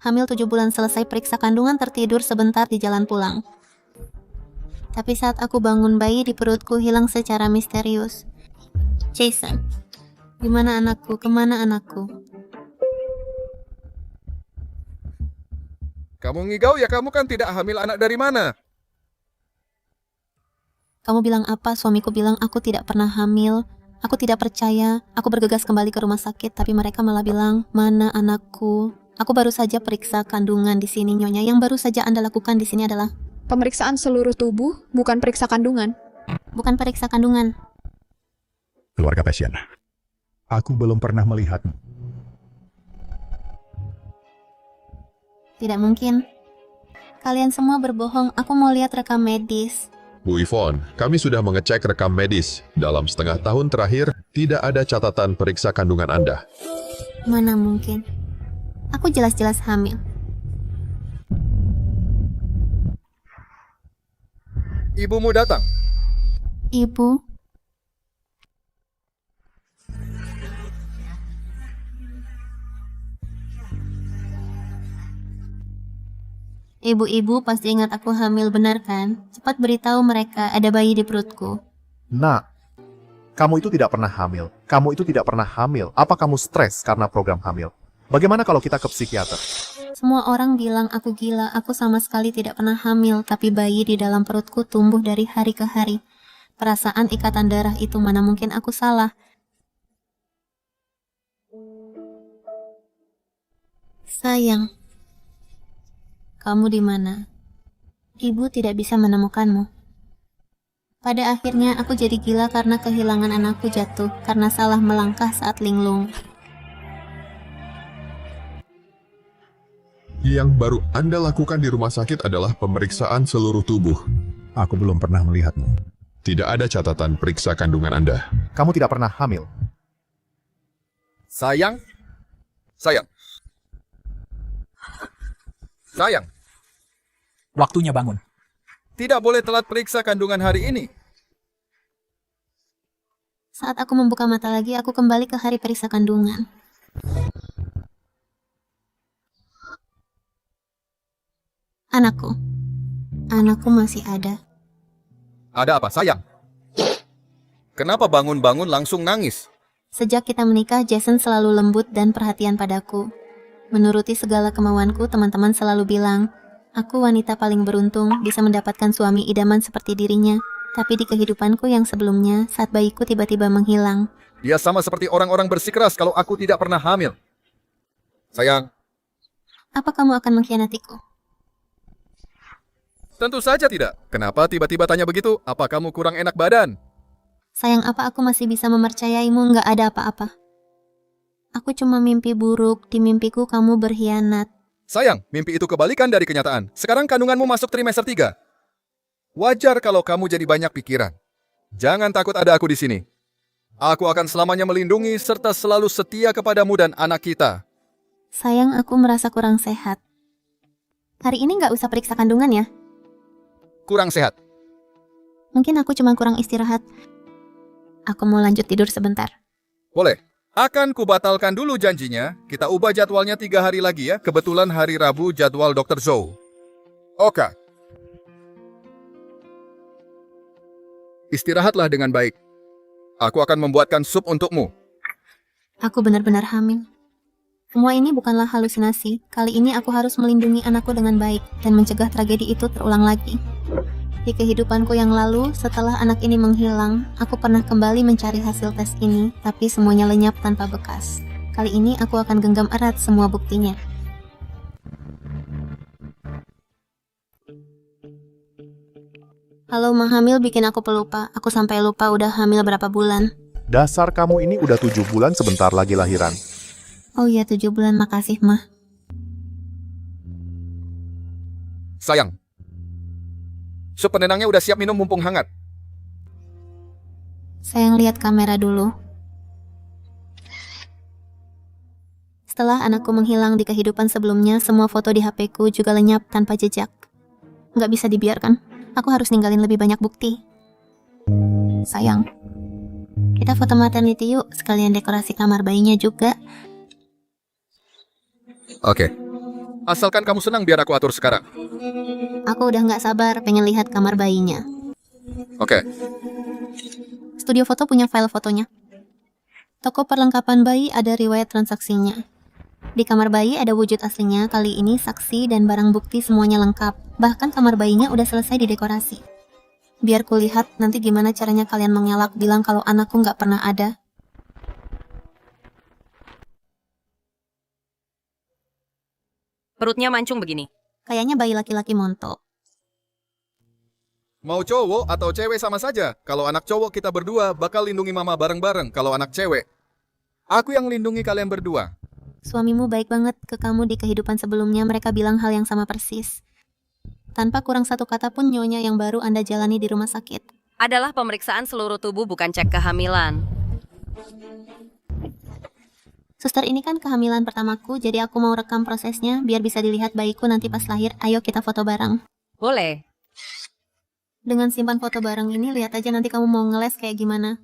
Hamil 7 bulan, selesai periksa kandungan, tertidur sebentar di jalan pulang. Tapi saat aku bangun, bayi di perutku hilang secara misterius. Jason, gimana anakku? Kemana anakku? Kamu ngigau ya, kamu kan tidak hamil, anak dari mana? Kamu bilang apa? Suamiku bilang aku tidak pernah hamil. Aku tidak percaya. Aku bergegas kembali ke rumah sakit, tapi mereka malah bilang, mana anakku? Aku baru saja periksa kandungan di sini, Nyonya. Yang baru saja Anda lakukan di sini adalah Pemeriksaan seluruh tubuh, bukan periksa kandungan. bukan periksa kandungan. Keluarga pasien. Aku belum pernah melihatmu. Tidak mungkin. Kalian semua berbohong. Aku mau lihat rekam medis. Bu Yvonne, kami sudah mengecek rekam medis. Dalam setengah tahun terakhir, tidak ada catatan periksa kandungan Anda. Mana mungkin? Aku jelas-jelas hamil. Ibumu datang. Ibu, ibu-ibu pasti ingat aku hamil, benar kan? Cepat beritahu mereka ada bayi di perutku. Nak, kamu itu tidak pernah hamil. Kamu itu tidak pernah hamil. Apa kamu stres karena program hamil? Bagaimana kalau kita ke psikiater? Semua orang bilang aku gila. Aku sama sekali tidak pernah hamil, tapi bayi di dalam perutku tumbuh dari hari ke hari. Perasaan ikatan darah itu, mana mungkin aku salah. Sayang, kamu di mana? Ibu tidak bisa menemukanmu. Pada akhirnya aku jadi gila karena kehilangan anakku jatuh karena salah melangkah saat linglung. Yang baru Anda lakukan di rumah sakit adalah pemeriksaan seluruh tubuh. Aku belum pernah melihatmu. Tidak ada catatan periksa kandungan Anda. Kamu tidak pernah hamil. Sayang. Sayang. Sayang. Waktunya bangun. Tidak boleh telat periksa kandungan hari ini. Saat aku membuka mata lagi, aku kembali ke hari periksa kandungan. Anakku. Anakku masih ada. Ada apa, sayang? Kenapa bangun-bangun langsung nangis? Sejak kita menikah, Jason selalu lembut dan perhatian padaku. Menuruti segala kemauanku, teman-teman selalu bilang, aku wanita paling beruntung bisa mendapatkan suami idaman seperti dirinya. Tapi di kehidupanku yang sebelumnya, saat bayiku tiba-tiba menghilang, Dia sama seperti orang-orang bersikeras kalau aku tidak pernah hamil. Sayang, apa kamu akan mengkhianatiku? tentu saja tidak. Kenapa tiba-tiba tanya begitu? Apa kamu kurang enak badan? Sayang, apa aku masih bisa mempercayaimu? Nggak ada apa-apa. Aku cuma mimpi buruk. Di mimpiku kamu berkhianat. Sayang, mimpi itu kebalikan dari kenyataan. Sekarang kandunganmu masuk trimester 3. Wajar kalau kamu jadi banyak pikiran. Jangan takut, ada aku di sini. Aku akan selamanya melindungi serta selalu setia kepadamu dan anak kita. Sayang, aku merasa kurang sehat. Hari ini nggak usah periksa kandungan ya? Kurang sehat. Mungkin aku cuma kurang istirahat. Aku mau lanjut tidur sebentar. Boleh. Akan kubatalkan dulu janjinya. Kita ubah jadwalnya 3 hari lagi ya. Kebetulan hari Rabu jadwal Dr. Zhou. Oke. Istirahatlah dengan baik. Aku akan membuatkan sup untukmu. Aku benar-benar hamil. Semua ini bukanlah halusinasi. Kali ini aku harus melindungi anakku dengan baik dan mencegah tragedi itu terulang lagi. Di kehidupanku yang lalu, setelah anak ini menghilang, aku pernah kembali mencari hasil tes ini, tapi semuanya lenyap tanpa bekas. Kali ini aku akan genggam erat semua buktinya. Halo, Ma, hamil bikin aku pelupa. Aku sampai lupa udah hamil berapa bulan. Dasar kamu ini udah 7 bulan sebentar lagi lahiran. Oh iya, 7 bulan, makasih, Ma. Sayang. Sup penenangnya udah siap minum mumpung hangat. Sayang, lihat kamera dulu. Setelah anakku menghilang di kehidupan sebelumnya, semua foto di HP-ku juga lenyap tanpa jejak. Nggak bisa dibiarkan. Aku harus ninggalin lebih banyak bukti. Sayang, kita foto maternity yuk, sekalian dekorasi kamar bayinya juga. Oke. Asalkan kamu senang biar aku atur sekarang. Aku udah nggak sabar pengen lihat kamar bayinya. Oke. Studio foto punya file fotonya. Toko perlengkapan bayi ada riwayat transaksinya. Di kamar bayi ada wujud aslinya, kali ini saksi dan barang bukti semuanya lengkap. Bahkan kamar bayinya udah selesai didekorasi. Biar kulihat nanti gimana caranya kalian mengelak bilang kalau anakku nggak pernah ada. Perutnya mancung begini. Kayaknya bayi laki-laki montok. Mau cowok atau cewek sama saja. Kalau anak cowok kita berdua bakal lindungi mama bareng-bareng. Kalau anak cewek, aku yang lindungi kalian berdua. Suamimu baik banget ke kamu di kehidupan sebelumnya, mereka bilang hal yang sama persis. Tanpa kurang satu kata pun nyonya yang baru Anda jalani di rumah sakit. Adalah pemeriksaan seluruh tubuh, bukan cek kehamilan. Suster, ini kan kehamilan pertamaku, jadi aku mau rekam prosesnya biar bisa dilihat bayiku nanti pas lahir. Ayo kita foto bareng. Boleh. Dengan simpan foto bareng ini, lihat aja nanti kamu mau ngeles kayak gimana.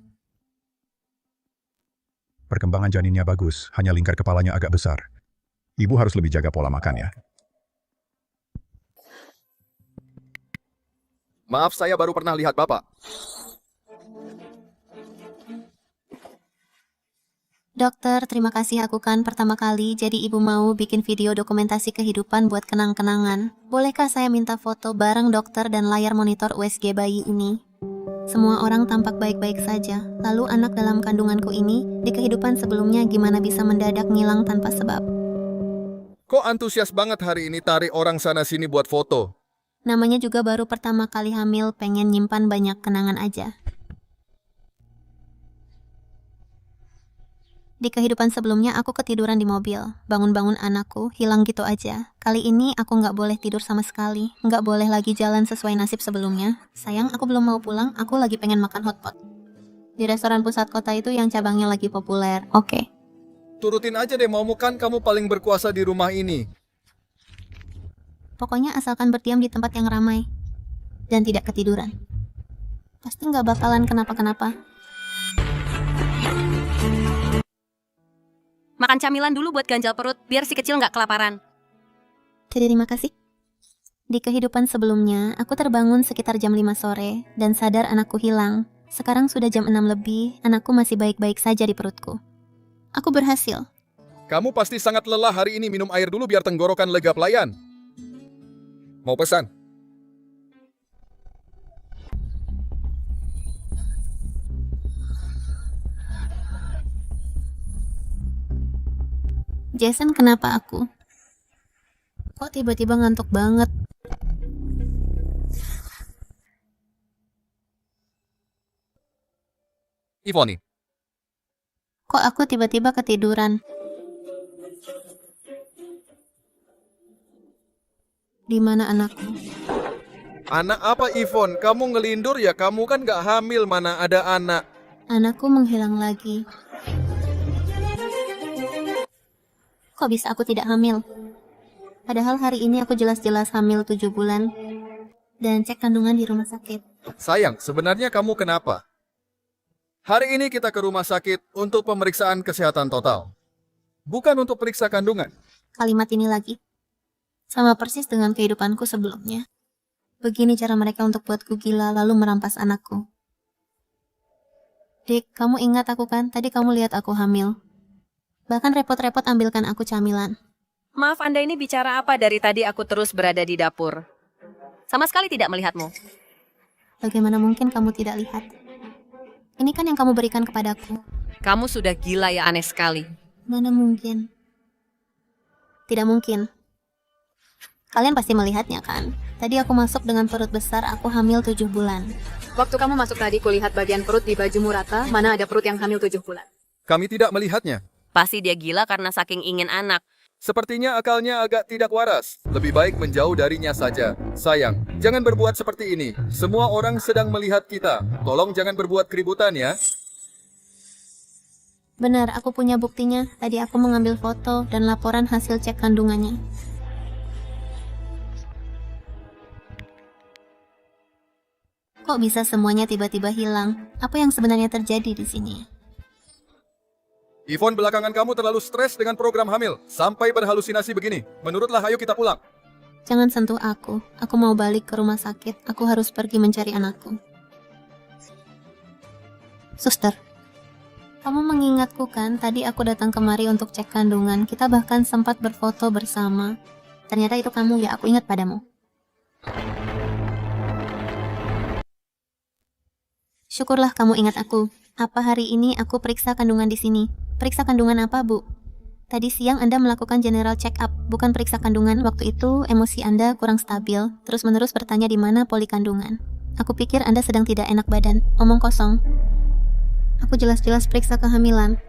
Perkembangan janinnya bagus, hanya lingkar kepalanya agak besar. Ibu harus lebih jaga pola makan ya. Maaf, saya baru pernah lihat Bapak. Dokter, terima kasih aku kan pertama kali, jadi ibu mau bikin video dokumentasi kehidupan buat kenang-kenangan. Bolehkah saya minta foto bareng dokter dan layar monitor USG bayi ini? Semua orang tampak baik-baik saja. Lalu anak dalam kandunganku ini, di kehidupan sebelumnya gimana bisa mendadak ngilang tanpa sebab? Kok antusias banget hari ini tarik orang sana-sini buat foto? Namanya juga baru pertama kali hamil, pengen nyimpan banyak kenangan aja. Di kehidupan sebelumnya aku ketiduran di mobil. Bangun-bangun anakku, hilang gitu aja. Kali ini aku nggak boleh tidur sama sekali. Nggak boleh lagi jalan sesuai nasib sebelumnya. Sayang, aku belum mau pulang, aku lagi pengen makan hotpot. Di restoran pusat kota itu yang cabangnya lagi populer. Oke. Turutin aja deh, maumu kan kamu paling berkuasa di rumah ini. Pokoknya asalkan berdiam di tempat yang ramai. Dan tidak ketiduran. Pasti nggak bakalan kenapa-kenapa. Makan camilan dulu buat ganjal perut, biar si kecil nggak kelaparan. Terima kasih. Di kehidupan sebelumnya, aku terbangun sekitar jam 5 sore dan sadar anakku hilang. Sekarang sudah jam 6 lebih, anakku masih baik-baik saja di perutku. Aku berhasil. Kamu pasti sangat lelah hari ini, minum air dulu biar tenggorokan lega pelayan. Mau pesan? Jason, kenapa aku? Kok tiba-tiba ngantuk banget? Ivoni, Kok aku tiba-tiba ketiduran? Di mana anakku? anak apa Ivon? Kamu ngelindur ya? Kamu kan gak hamil, mana ada anak. Anakku menghilang lagi. Kok bisa aku tidak hamil? Padahal hari ini aku jelas-jelas hamil 7 bulan. Dan cek kandungan di rumah sakit. Sayang, sebenarnya kamu kenapa? Hari ini kita ke rumah sakit untuk pemeriksaan kesehatan total. Bukan untuk periksa kandungan. Kalimat ini lagi. Sama persis dengan kehidupanku sebelumnya. Begini cara mereka untuk buatku gila lalu merampas anakku. Dik, kamu ingat aku kan? Tadi kamu lihat aku hamil. Bahkan repot-repot ambilkan aku camilan. Maaf, Anda ini bicara apa? Dari tadi aku terus berada di dapur. Sama sekali tidak melihatmu. Bagaimana mungkin kamu tidak lihat? Ini kan yang kamu berikan kepadaku. Kamu sudah gila ya, aneh sekali. Mana mungkin? Tidak mungkin. Kalian pasti melihatnya kan? Tadi aku masuk dengan perut besar, aku hamil 7 bulan. Waktu kamu masuk tadi, kulihat bagian perut di bajumu rata, mana ada perut yang hamil 7 bulan. Kami tidak melihatnya. Pasti dia gila karena saking ingin anak. Sepertinya akalnya agak tidak waras. Lebih baik menjauh darinya saja. Sayang, jangan berbuat seperti ini. Semua orang sedang melihat kita. Tolong jangan berbuat keributan ya. Benar, aku punya buktinya. Tadi aku mengambil foto dan laporan hasil cek kandungannya. Kok bisa semuanya tiba-tiba hilang? Apa yang sebenarnya terjadi di sini? Yvonne, belakangan kamu terlalu stres dengan program hamil, sampai berhalusinasi begini. Menurutlah, ayo kita pulang. Jangan sentuh aku. Aku mau balik ke rumah sakit. Aku harus pergi mencari anakku. Suster, kamu mengingatku kan? Tadi aku datang kemari untuk cek kandungan. Kita bahkan sempat berfoto bersama. Ternyata itu kamu ya, aku ingat padamu. Syukurlah kamu ingat aku. Apa hari ini aku periksa kandungan di sini? Periksa kandungan apa, Bu? Tadi siang Anda melakukan general check up, bukan periksa kandungan. Waktu itu emosi Anda kurang stabil, terus-menerus bertanya di mana poli kandungan. Aku pikir Anda sedang tidak enak badan. Omong kosong. Aku jelas-jelas periksa kehamilan.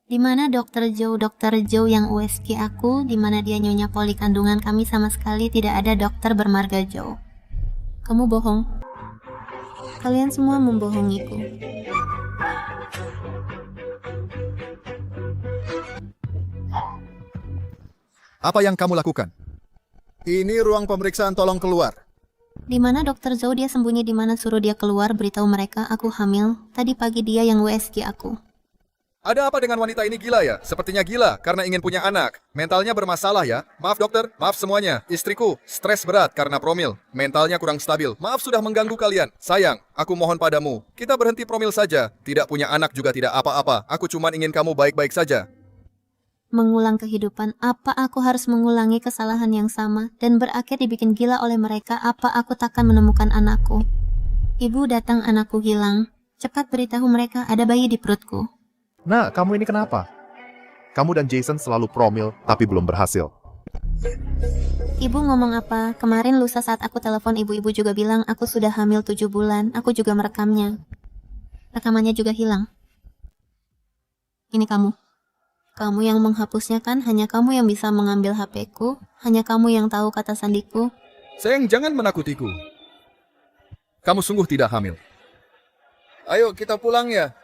Di mana Dr. Joe yang USG aku, di mana dia nyonya poli kandungan kami sama sekali tidak ada dokter bermarga Joe. Kamu bohong. Kalian semua membohongiku. Apa yang kamu lakukan? Ini ruang pemeriksaan, tolong keluar. Di mana Dr. Zhou dia sembunyi, di mana suruh dia keluar, beritahu mereka aku hamil. Tadi pagi dia yang WSG aku. Ada apa dengan wanita ini, gila ya? Sepertinya gila karena ingin punya anak. Mentalnya bermasalah ya. Maaf dokter, maaf semuanya. Istriku stres berat karena promil. Mentalnya kurang stabil. Maaf sudah mengganggu kalian. Sayang, aku mohon padamu. Kita berhenti promil saja. Tidak punya anak juga tidak apa-apa. Aku cuma ingin kamu baik-baik saja. Mengulang kehidupan, apa aku harus mengulangi kesalahan yang sama dan berakhir dibikin gila oleh mereka? Apa aku takkan menemukan anakku? Ibu datang, anakku hilang. Cepat beritahu mereka ada bayi di perutku. Nah, kamu ini kenapa? Kamu dan Jason selalu promil, tapi belum berhasil. Ibu ngomong apa? Kemarin lusa saat aku telepon ibu-ibu juga bilang aku sudah hamil 7 bulan. Aku juga merekamnya. Rekamannya juga hilang. Ini kamu. Kamu yang menghapusnya kan? Hanya kamu yang bisa mengambil HP-ku. Hanya kamu yang tahu kata sandiku. Sayang, jangan menakutiku. Kamu sungguh tidak hamil. Ayo kita pulang ya.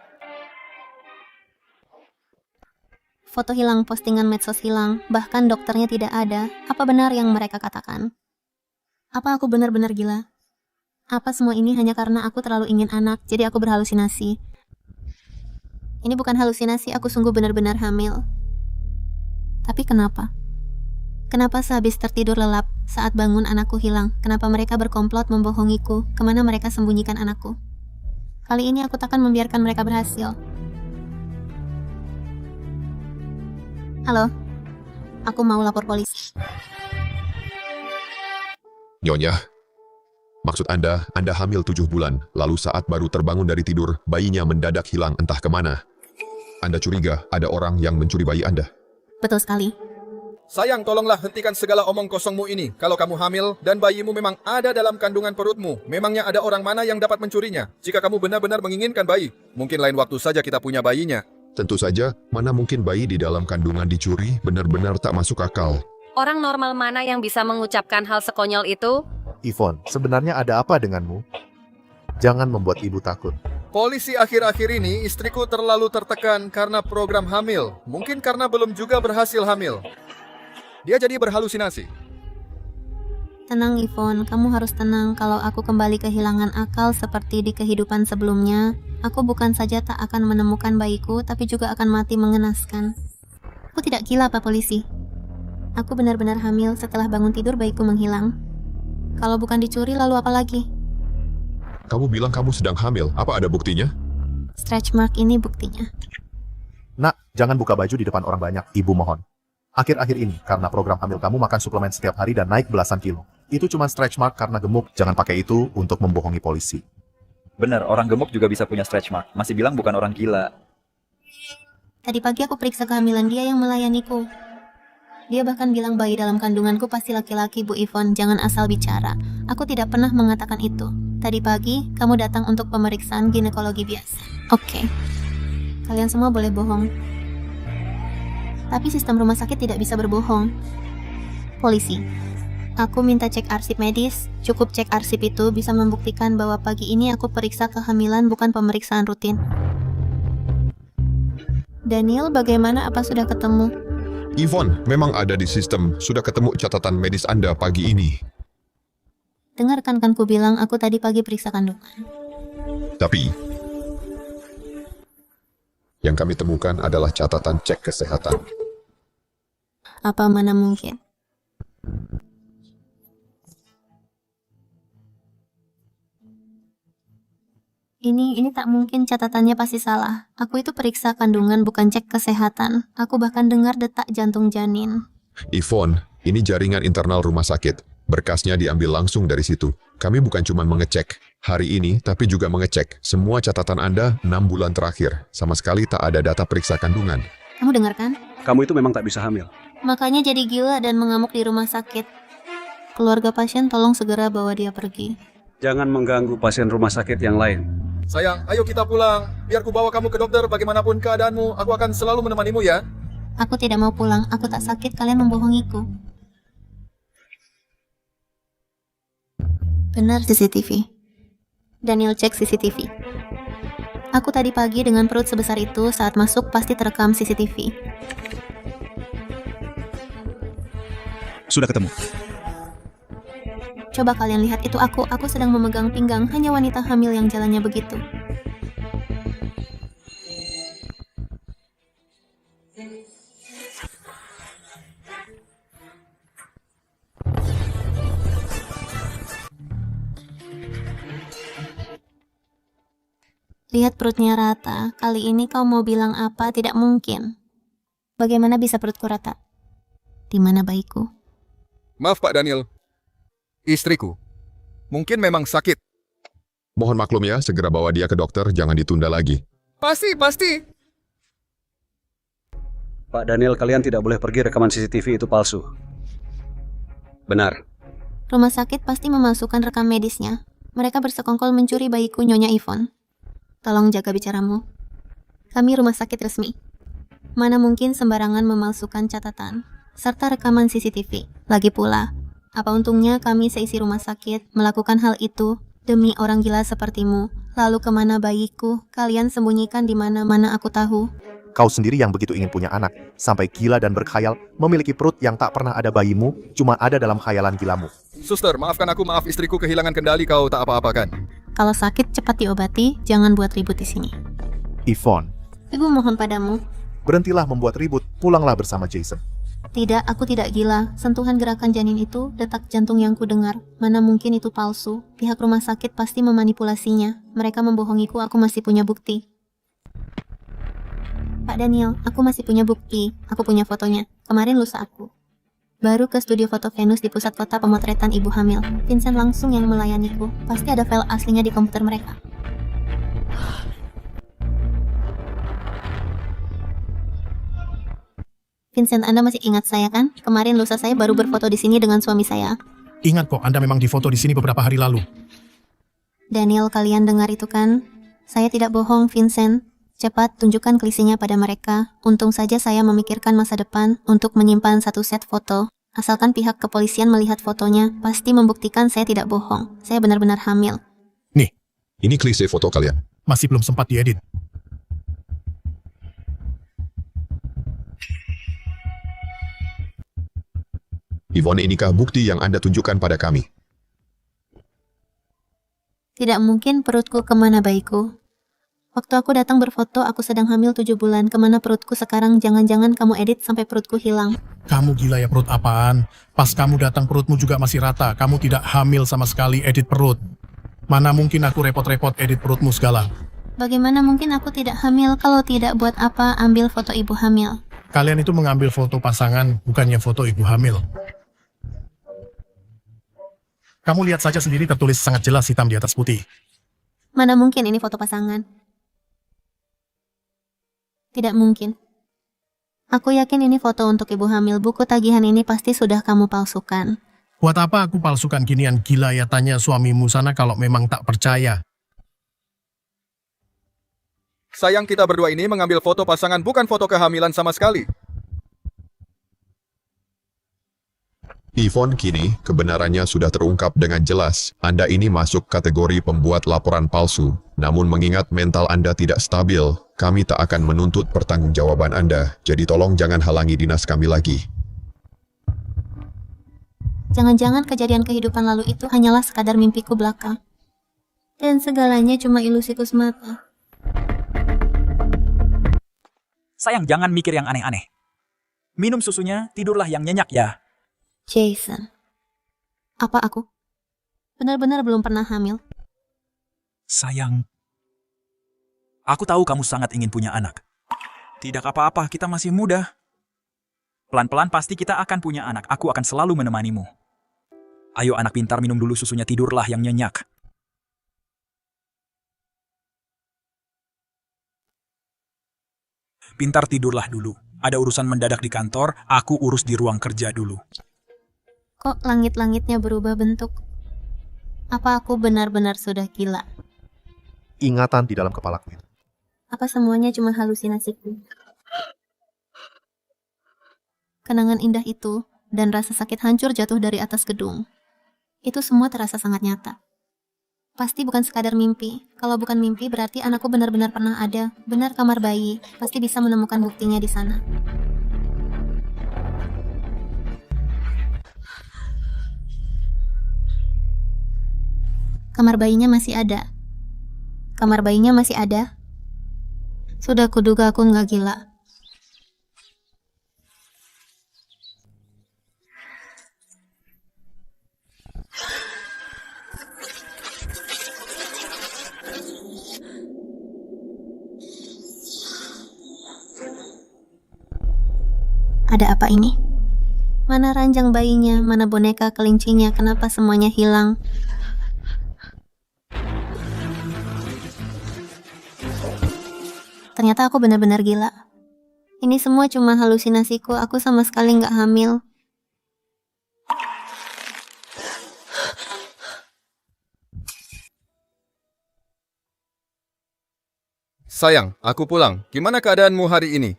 Foto hilang, postingan medsos hilang, bahkan dokternya tidak ada. Apa benar yang mereka katakan? Apa aku benar-benar gila? Apa semua ini hanya karena aku terlalu ingin anak, jadi aku berhalusinasi? Ini bukan halusinasi, aku sungguh benar-benar hamil. Tapi kenapa? Kenapa sehabis tertidur lelap, saat bangun anakku hilang? Kenapa mereka berkomplot membohongiku? Kemana mereka sembunyikan anakku? Kali ini aku takkan membiarkan mereka berhasil. Halo, aku mau lapor polisi. Nyonya, maksud Anda hamil 7 bulan, lalu saat baru terbangun dari tidur, bayinya mendadak hilang entah kemana. Anda curiga ada orang yang mencuri bayi Anda? Betul sekali. Sayang, tolonglah hentikan segala omong kosongmu ini. Kalau kamu hamil dan bayimu memang ada dalam kandungan perutmu, memangnya ada orang mana yang dapat mencurinya? Jika kamu benar-benar menginginkan bayi, mungkin lain waktu saja kita punya bayinya. Tentu saja, mana mungkin bayi di dalam kandungan dicuri, benar-benar tak masuk akal. Orang normal mana yang bisa mengucapkan hal sekonyol itu? Yvonne, sebenarnya ada apa denganmu? Jangan membuat ibu takut. Polisi akhir-akhir ini istriku terlalu tertekan karena program hamil. Mungkin karena belum juga berhasil hamil. Dia jadi berhalusinasi. Tenang Yvonne, kamu harus tenang. Kalau aku kembali kehilangan akal seperti di kehidupan sebelumnya, aku bukan saja tak akan menemukan bayiku, tapi juga akan mati mengenaskan. Aku tidak gila, Pak Polisi. Aku benar-benar hamil. Setelah bangun tidur bayiku menghilang. Kalau bukan dicuri, lalu apa lagi? Kamu bilang kamu sedang hamil, apa ada buktinya? Stretch mark ini buktinya. Nak, jangan buka baju di depan orang banyak, ibu mohon. Akhir-akhir ini, karena program hamil kamu makan suplemen setiap hari dan naik belasan kilo. Itu cuma stretch mark karena gemuk, jangan pakai itu untuk membohongi polisi. Bener, orang gemuk juga bisa punya stretch mark. Masih bilang bukan orang gila. Tadi pagi aku periksa kehamilan dia yang melayaniku. Dia bahkan bilang bayi dalam kandunganku pasti laki-laki, Bu Yvonne. Jangan asal bicara. Aku tidak pernah mengatakan itu. Tadi pagi, kamu datang untuk pemeriksaan ginekologi biasa. Oke. Kalian semua boleh bohong. Tapi sistem rumah sakit tidak bisa berbohong. Polisi. Aku minta cek arsip medis. Cukup cek arsip itu bisa membuktikan bahwa pagi ini aku periksa kehamilan bukan pemeriksaan rutin. Daniel, bagaimana? Apa sudah ketemu? Yvonne, memang ada di sistem. Sudah ketemu catatan medis Anda pagi ini. Dengarkan kan ku bilang aku tadi pagi periksa kandungan. Tapi, Yang kami temukan adalah catatan cek kesehatan. Apa mana mungkin? Ini tak mungkin, catatannya pasti salah. Aku itu periksa kandungan bukan cek kesehatan. Aku bahkan dengar detak jantung janin. Yvonne, ini jaringan internal rumah sakit. Berkasnya diambil langsung dari situ. Kami bukan cuma mengecek hari ini, tapi juga mengecek semua catatan Anda 6 bulan terakhir. Sama sekali tak ada data periksa kandungan. Kamu dengar kan? Kamu itu memang tak bisa hamil. Makanya jadi gila dan mengamuk di rumah sakit. Keluarga pasien tolong segera bawa dia pergi. Jangan mengganggu pasien rumah sakit yang lain. Sayang, ayo kita pulang. Biar ku bawa kamu ke dokter bagaimanapun keadaanmu. Aku akan selalu menemanimu ya. Aku tidak mau pulang. Aku tak sakit, kalian membohongiku. Benar CCTV. Daniel cek CCTV. Aku tadi pagi dengan perut sebesar itu saat masuk pasti terekam CCTV. Sudah ketemu. Coba kalian lihat itu aku sedang memegang pinggang, hanya wanita hamil yang jalannya begitu. Lihat perutnya rata, kali ini kau mau bilang apa? Tidak mungkin. Bagaimana bisa perutku rata? Di mana bayiku? Maaf Pak Daniel. Istriku. Mungkin memang sakit. Mohon maklum ya, segera bawa dia ke dokter, jangan ditunda lagi. Pasti. Pak Daniel, kalian tidak boleh pergi, rekaman CCTV itu palsu. Benar. Rumah sakit pasti memasukkan rekam medisnya. Mereka bersekongkol mencuri bayiku, Nyonya Yvonne. Tolong jaga bicaramu. Kami rumah sakit resmi. Mana mungkin sembarangan memalsukan catatan, serta rekaman CCTV. Lagi pula, apa untungnya kami seisi rumah sakit melakukan hal itu demi orang gila sepertimu? Lalu kemana bayiku? Kalian sembunyikan di mana-mana aku tahu. Kau sendiri yang begitu ingin punya anak, sampai gila dan berkhayal memiliki perut yang tak pernah ada bayimu, cuma ada dalam khayalan gilamu. Suster, maafkan aku, maaf istriku kehilangan kendali, kau tak apa-apakan. Kalau sakit cepat diobati, jangan buat ribut di sini. Yvonne, Ibu mohon padamu. berhentilah membuat ribut, pulanglah bersama Jason. Tidak, aku tidak gila. Sentuhan gerakan janin itu, detak jantung yang kudengar. Mana mungkin itu palsu. Pihak rumah sakit pasti memanipulasinya. Mereka membohongiku, aku masih punya bukti. Pak Daniel, aku masih punya bukti. Aku punya fotonya. Kemarin lusa aku. Baru ke studio foto Venus di pusat kota pemotretan ibu hamil. Vincent langsung yang melayaniku. Pasti ada file aslinya di komputer mereka. Vincent, Anda masih ingat saya kan? Kemarin lusa saya baru berfoto di sini dengan suami saya. Ingat kok, Anda memang difoto di sini beberapa hari lalu. Daniel, kalian dengar itu kan? Saya tidak bohong, Vincent. Cepat tunjukkan klisinya pada mereka. Untung saja saya memikirkan masa depan untuk menyimpan satu set foto. Asalkan pihak kepolisian melihat fotonya, pasti membuktikan saya tidak bohong. Saya benar-benar hamil. Nih, Ini klise foto kalian. masih belum sempat diedit. Yvonne, inikah bukti yang Anda tunjukkan pada kami? Tidak mungkin perutku kemana bayiku. Waktu aku datang berfoto, aku sedang hamil 7 bulan. Kemana perutku sekarang? Jangan-jangan kamu edit sampai perutku hilang. Kamu gila ya, perut apaan? Pas kamu datang perutmu juga masih rata. Kamu tidak hamil sama sekali, edit perut. Mana mungkin aku repot-repot edit perutmu segala. Bagaimana mungkin aku tidak hamil? Kalau tidak, buat apa ambil foto ibu hamil? Kalian itu mengambil foto pasangan, bukannya foto ibu hamil. Kamu lihat saja sendiri, tertulis sangat jelas hitam di atas putih. Mana mungkin ini foto pasangan? Tidak mungkin. Aku yakin ini foto untuk ibu hamil. Buku tagihan ini pasti sudah kamu palsukan. Buat apa aku palsukan ginian? Gila ya, tanya suamimu sana kalau memang tak percaya. Sayang, kita berdua ini mengambil foto pasangan, bukan foto kehamilan sama sekali. Yvonne, kini kebenarannya sudah terungkap dengan jelas. Anda ini masuk kategori pembuat laporan palsu. Namun mengingat mental Anda tidak stabil, kami tak akan menuntut pertanggungjawaban Anda. Jadi tolong jangan halangi dinas kami lagi. Jangan-jangan kejadian kehidupan lalu itu hanyalah sekadar mimpiku belaka. Dan segalanya cuma ilusiku semata. Sayang, jangan mikir yang aneh-aneh. Minum susunya, tidurlah yang nyenyak ya. Jason, apa aku benar-benar belum pernah hamil? Sayang, aku tahu kamu sangat ingin punya anak. Tidak apa-apa, kita masih muda. Pelan-pelan pasti kita akan punya anak. Aku akan selalu menemanimu. Ayo anak pintar, minum dulu susunya, tidurlah yang nyenyak. Pintar, tidurlah dulu. Ada urusan mendadak di kantor, aku urus di ruang kerja dulu. Kok langit-langitnya berubah bentuk? Apa aku benar-benar sudah gila? Ingatan di dalam kepalaku itu. Apa semuanya cuma halusinasiku? Kenangan indah itu dan rasa sakit hancur jatuh dari atas gedung. Itu semua terasa sangat nyata. Pasti bukan sekadar mimpi. Kalau bukan mimpi berarti anakku benar-benar pernah ada. Benar kamar bayi. Pasti bisa menemukan buktinya di sana. Kamar bayinya masih ada. Kamar bayinya masih ada. Sudah kuduga aku nggak gila. Ada apa ini? Mana ranjang bayinya? Mana boneka kelincinya? Kenapa semuanya hilang? Ternyata aku benar-benar gila. Ini semua cuma halusinasiku. Aku sama sekali nggak hamil. Sayang, aku pulang. Gimana keadaanmu hari ini?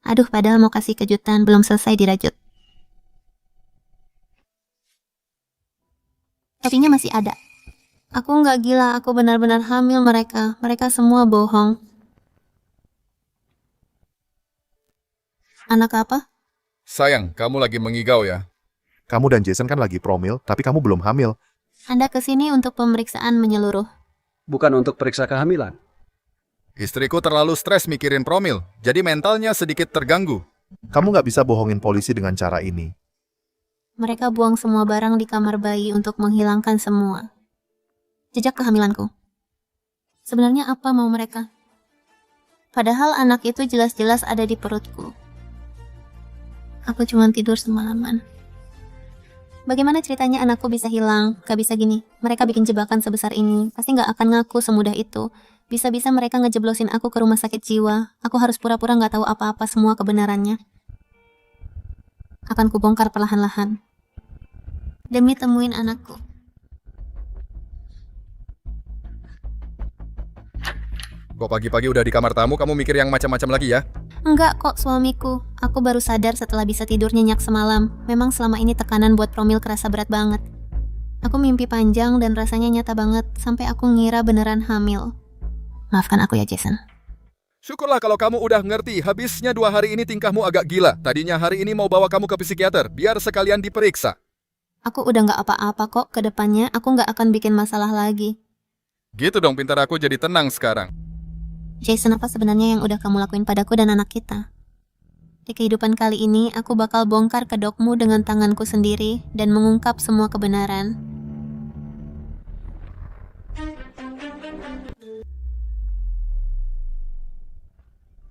Aduh, padahal mau kasih kejutan, belum selesai dirajut. Topinya masih ada. Aku nggak gila, aku benar-benar hamil mereka. Mereka semua bohong. Anak apa? Sayang, kamu lagi mengigau ya? Kamu dan Jason kan lagi promil, tapi kamu belum hamil. Anda kesini untuk pemeriksaan menyeluruh. Bukan untuk periksa kehamilan. Istriku terlalu stres mikirin promil, jadi mentalnya sedikit terganggu. Kamu nggak bisa bohongin polisi dengan cara ini. Mereka buang semua barang di kamar bayi untuk menghilangkan semua jejak kehamilanku. Sebenarnya apa mau mereka? Padahal anak itu jelas-jelas ada di perutku. Aku cuma tidur semalaman. Bagaimana ceritanya anakku bisa hilang? Gak bisa gini. Mereka bikin jebakan sebesar ini. Pasti gak akan ngaku semudah itu. Bisa-bisa mereka ngejeblosin aku ke rumah sakit jiwa. Aku harus pura-pura gak tahu apa-apa semua kebenarannya. Akan kubongkar perlahan-lahan. Demi temuin anakku. Kok pagi-pagi udah di kamar tamu, kamu mikir yang macam-macam lagi ya? Enggak kok suamiku. Aku baru sadar setelah bisa tidur nyenyak semalam. Memang selama ini tekanan buat promil kerasa berat banget. Aku mimpi panjang dan rasanya nyata banget. Sampai aku ngira beneran hamil. Maafkan aku ya Jason. Syukurlah kalau kamu udah ngerti, habisnya 2 hari ini tingkahmu agak gila. Tadinya hari ini mau bawa kamu ke psikiater, biar sekalian diperiksa. Aku udah gak apa-apa kok, ke depannya aku gak akan bikin masalah lagi. Gitu dong, pintar aku jadi tenang sekarang. Jason, apa sebenarnya yang udah kamu lakuin padaku dan anak kita? Di kehidupan kali ini, aku bakal bongkar kedokmu dengan tanganku sendiri dan mengungkap semua kebenaran.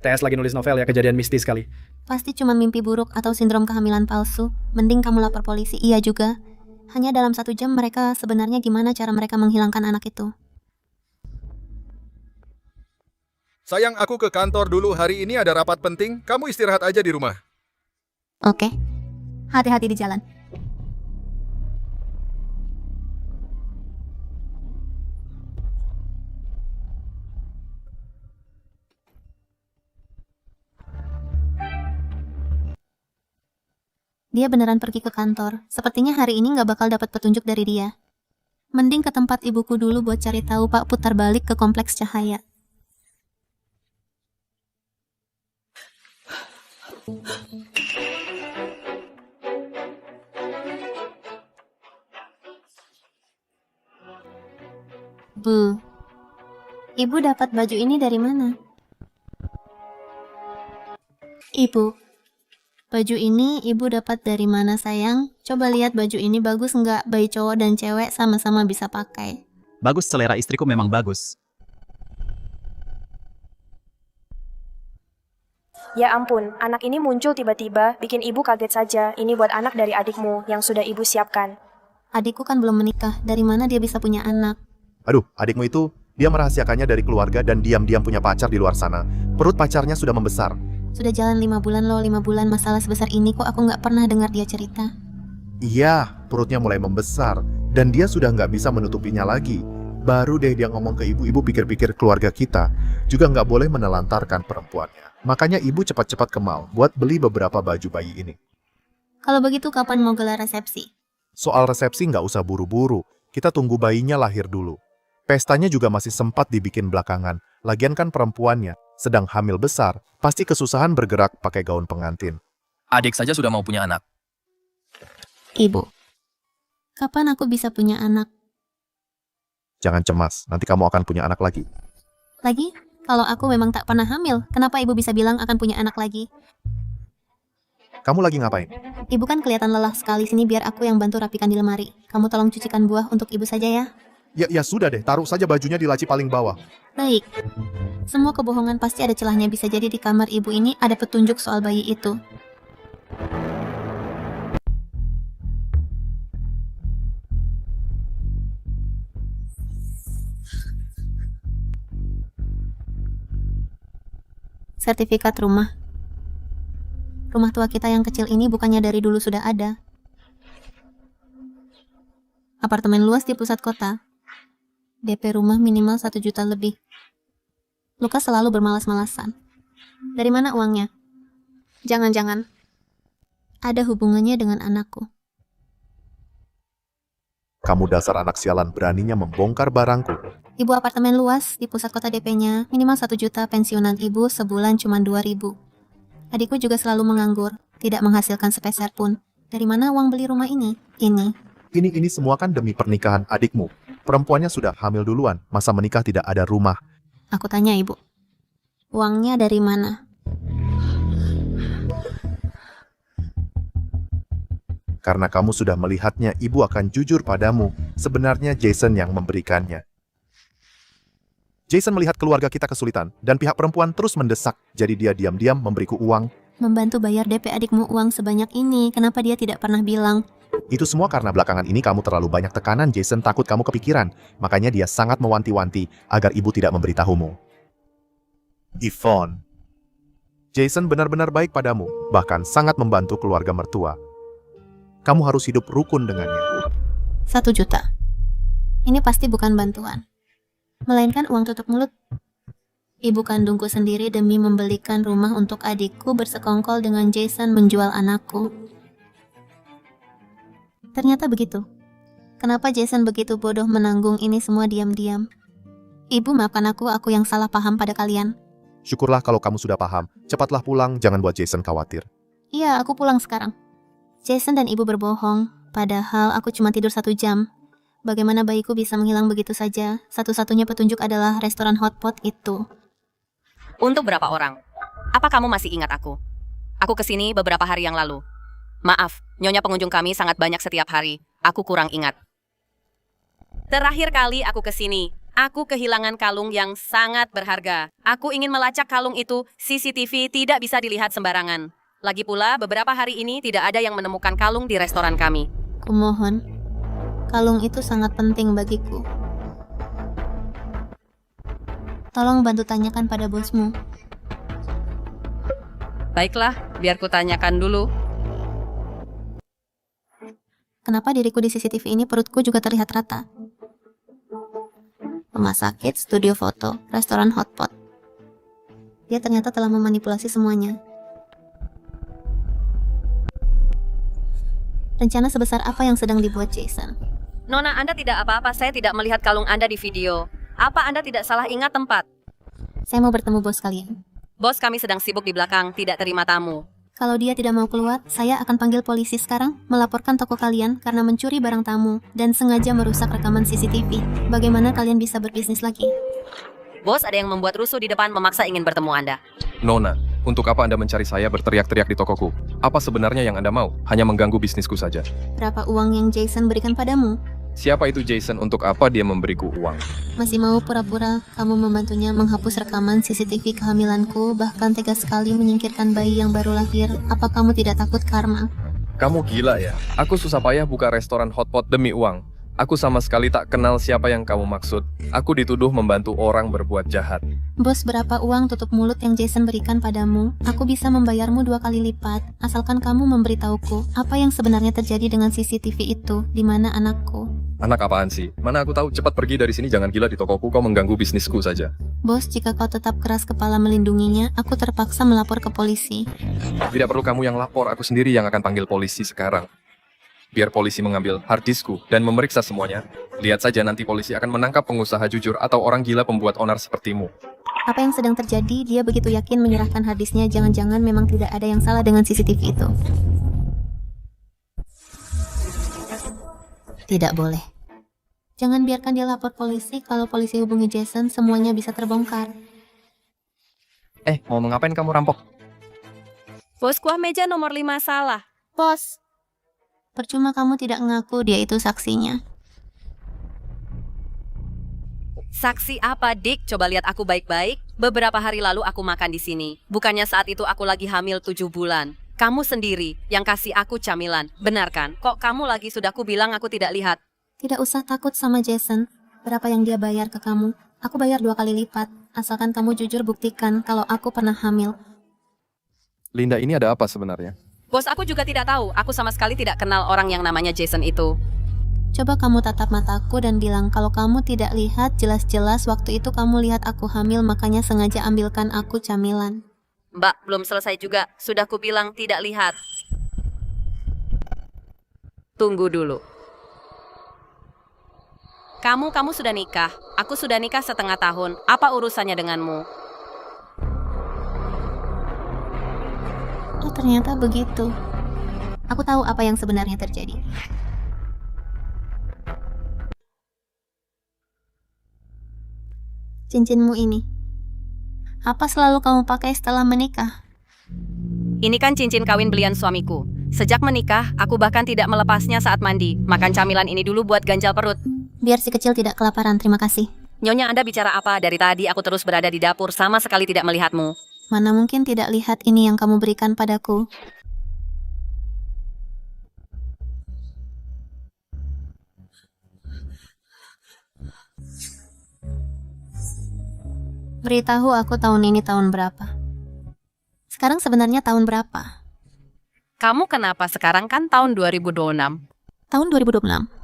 TS lagi nulis novel ya, kejadian mistis sekali. Pasti cuma mimpi buruk atau sindrom kehamilan palsu. Mending kamu lapor polisi. Iya juga. Hanya dalam 1 jam mereka sebenarnya gimana cara mereka menghilangkan anak itu. Sayang, aku ke kantor dulu, hari ini ada rapat penting. Kamu istirahat aja di rumah. Oke. Hati-hati di jalan. Dia beneran pergi ke kantor. Sepertinya hari ini nggak bakal dapat petunjuk dari dia. Mending ke tempat ibuku dulu buat cari tahu Pak, putar balik ke kompleks Cahaya. Bu, ibu dapat baju ini dari mana? Ibu, baju ini ibu dapat dari mana sayang? Coba lihat baju ini bagus nggak? Bayi cowok dan cewek sama-sama bisa pakai. Bagus, selera istriku memang bagus. Ya ampun, anak ini muncul tiba-tiba, bikin ibu kaget saja. Ini buat anak dari adikmu yang sudah ibu siapkan. Adikku kan belum menikah, dari mana dia bisa punya anak? Aduh, adikmu itu, dia merahasiakannya dari keluarga dan diam-diam punya pacar di luar sana. Perut pacarnya sudah membesar. Sudah jalan 5 bulan loh, 5 bulan masalah sebesar ini kok aku nggak pernah dengar dia cerita. Iya, perutnya mulai membesar. Dan dia sudah nggak bisa menutupinya lagi. Baru deh dia ngomong ke ibu pikir-pikir keluarga kita juga nggak boleh menelantarkan perempuannya. Makanya ibu cepat-cepat ke mall buat beli beberapa baju bayi ini. Kalau begitu kapan mau gelar resepsi? Soal resepsi nggak usah buru-buru. Kita tunggu bayinya lahir dulu. Pestanya juga masih sempat dibikin belakangan. Lagian kan perempuannya sedang hamil besar, pasti kesusahan bergerak pakai gaun pengantin. Adik saja sudah mau punya anak. Ibu, kapan aku bisa punya anak? Jangan cemas, nanti kamu akan punya anak lagi. Lagi? Kalau aku memang tak pernah hamil, kenapa ibu bisa bilang akan punya anak lagi? Kamu lagi ngapain? Ibu kan kelihatan lelah sekali, sini biar aku yang bantu rapikan di lemari. Kamu tolong cucikan buah untuk ibu saja ya. Ya sudah deh, taruh saja bajunya di laci paling bawah. Baik. Semua kebohongan pasti ada celahnya, bisa jadi di kamar ibu ini ada petunjuk soal bayi itu. Sertifikat rumah. Rumah tua kita yang kecil ini bukannya dari dulu sudah ada. Apartemen luas di pusat kota. DP rumah minimal 1 juta lebih. Lukas selalu bermalas-malasan. Dari mana uangnya? Jangan-jangan ada hubungannya dengan anakku. Kamu dasar anak sialan, beraninya membongkar barangku. Ibu apartemen luas di pusat kota, DP-nya minimal 1 juta, pensiunan ibu sebulan cuma 2.000. Adikku juga selalu menganggur, tidak menghasilkan sepeser pun. Dari mana uang beli rumah ini? Ini semua kan demi pernikahan adikmu. Perempuannya sudah hamil duluan, masa menikah tidak ada rumah? Aku tanya ibu, uangnya dari mana? Karena kamu sudah melihatnya, ibu akan jujur padamu. Sebenarnya Jason yang memberikannya. Jason melihat keluarga kita kesulitan, dan pihak perempuan terus mendesak, jadi dia diam-diam memberiku uang. Membantu bayar DP adikmu uang sebanyak ini, kenapa dia tidak pernah bilang? Itu semua karena belakangan ini kamu terlalu banyak tekanan, Jason takut kamu kepikiran. Makanya dia sangat mewanti-wanti agar ibu tidak memberitahumu. Yvonne, Jason benar-benar baik padamu, bahkan sangat membantu keluarga mertua. Kamu harus hidup rukun dengannya. 1 juta. Ini pasti bukan bantuan, melainkan uang tutup mulut. Ibu kandungku sendiri demi membelikan rumah untuk adikku bersekongkol dengan Jason menjual anakku. Ternyata begitu. Kenapa Jason begitu bodoh menanggung ini semua diam-diam? Ibu maafkan aku yang salah paham pada kalian. Syukurlah kalau kamu sudah paham. Cepatlah pulang, jangan buat Jason khawatir. Iya, aku pulang sekarang. Jason dan ibu berbohong, padahal aku cuma tidur 1 jam. Bagaimana bayiku bisa menghilang begitu saja? Satu-satunya petunjuk adalah restoran hotpot itu. Untuk berapa orang? Apa kamu masih ingat aku? Aku kesini beberapa hari yang lalu. Maaf, nyonya pengunjung kami sangat banyak setiap hari. Aku kurang ingat. Terakhir kali aku kesini, aku kehilangan kalung yang sangat berharga. Aku ingin melacak kalung itu, CCTV tidak bisa dilihat sembarangan. Lagi pula, beberapa hari ini tidak ada yang menemukan kalung di restoran kami. Kumohon, kalung itu sangat penting bagiku. Tolong bantu tanyakan pada bosmu. Baiklah, biar ku tanyakan dulu. Kenapa diriku di CCTV ini perutku juga terlihat rata? Rumah sakit, studio foto, restoran hotpot. Dia ternyata telah memanipulasi semuanya. Rencana sebesar apa yang sedang dibuat Jason? Nona, Anda tidak apa-apa, saya tidak melihat kalung Anda di video. Apa Anda tidak salah ingat tempat? Saya mau bertemu bos kalian. Bos kami sedang sibuk di belakang, tidak terima tamu. Kalau dia tidak mau keluar, saya akan panggil polisi sekarang, melaporkan toko kalian karena mencuri barang tamu dan sengaja merusak rekaman CCTV. Bagaimana kalian bisa berbisnis lagi? Bos, ada yang membuat rusuh di depan memaksa ingin bertemu Anda. Nona, Untuk apa Anda mencari saya berteriak-teriak di tokoku? Apa sebenarnya yang Anda mau? Hanya mengganggu bisnisku saja. Berapa uang yang Jason berikan padamu? Siapa itu Jason? Untuk apa dia memberiku uang? Masih mau pura-pura kamu membantunya menghapus rekaman CCTV kehamilanku, bahkan tega sekali menyingkirkan bayi yang baru lahir. Apa kamu tidak takut karma? Kamu gila ya? Aku susah payah buka restoran hotpot demi uang. Aku sama sekali tak kenal siapa yang kamu maksud. Aku dituduh membantu orang berbuat jahat. Bos, berapa uang tutup mulut yang Jason berikan padamu? Aku bisa membayarmu 2 kali lipat, asalkan kamu memberitahuku apa yang sebenarnya terjadi dengan CCTV itu. Di mana anakku? Anak apaan sih? Mana aku tahu, cepat pergi dari sini, jangan gila di tokoku, kau mengganggu bisnisku saja. Bos, jika kau tetap keras kepala melindunginya, aku terpaksa melapor ke polisi. Tidak perlu kamu yang lapor, aku sendiri yang akan panggil polisi sekarang. Biar polisi mengambil harddiskku dan memeriksa semuanya. Lihat saja nanti polisi akan menangkap pengusaha jujur atau orang gila pembuat onar sepertimu. Apa yang sedang terjadi? Dia begitu yakin menyerahkan harddisknya, jangan-jangan memang tidak ada yang salah dengan CCTV itu. Tidak boleh. Jangan biarkan dia lapor polisi, kalau polisi hubungi Jason, semuanya bisa terbongkar. Mau ngapain kamu rampok? Bos, kuah meja nomor 5 salah. Bos, percuma kamu tidak ngaku dia itu saksinya. Saksi apa, Dik? Coba lihat aku baik-baik. Beberapa hari lalu aku makan di sini. Bukannya saat itu aku lagi hamil 7 bulan. Kamu sendiri yang kasih aku camilan. Benar kan? Kok kamu lagi sudah ku bilang aku tidak lihat? Tidak usah takut sama Jason. Berapa yang dia bayar ke kamu? Aku bayar 2 kali lipat. Asalkan kamu jujur buktikan kalau aku pernah hamil. Linda, ini ada apa sebenarnya? Bos, aku juga tidak tahu. Aku sama sekali tidak kenal orang yang namanya Jason itu. Coba kamu tatap mataku dan bilang kalau kamu tidak lihat, jelas-jelas waktu itu kamu lihat aku hamil, makanya sengaja ambilkan aku camilan. Mbak, belum selesai juga. Sudah ku bilang tidak lihat. Tunggu dulu. Kamu sudah nikah. Aku sudah nikah setengah tahun. Apa urusannya denganmu? Oh, ternyata begitu. Aku tahu apa yang sebenarnya terjadi. Cincinmu ini. Apa selalu kamu pakai setelah menikah? Ini kan cincin kawin belian suamiku. Sejak menikah, aku bahkan tidak melepasnya saat mandi. Makan camilan ini dulu buat ganjal perut. Biar si kecil tidak kelaparan, terima kasih. Nyonya, Anda bicara apa? Dari tadi aku terus berada di dapur, sama sekali tidak melihatmu. Mana mungkin tidak lihat ini yang kamu berikan padaku. Beritahu aku tahun ini tahun berapa. Sekarang sebenarnya tahun berapa? Kamu kenapa sekarang kan tahun 2026? Tahun 2026.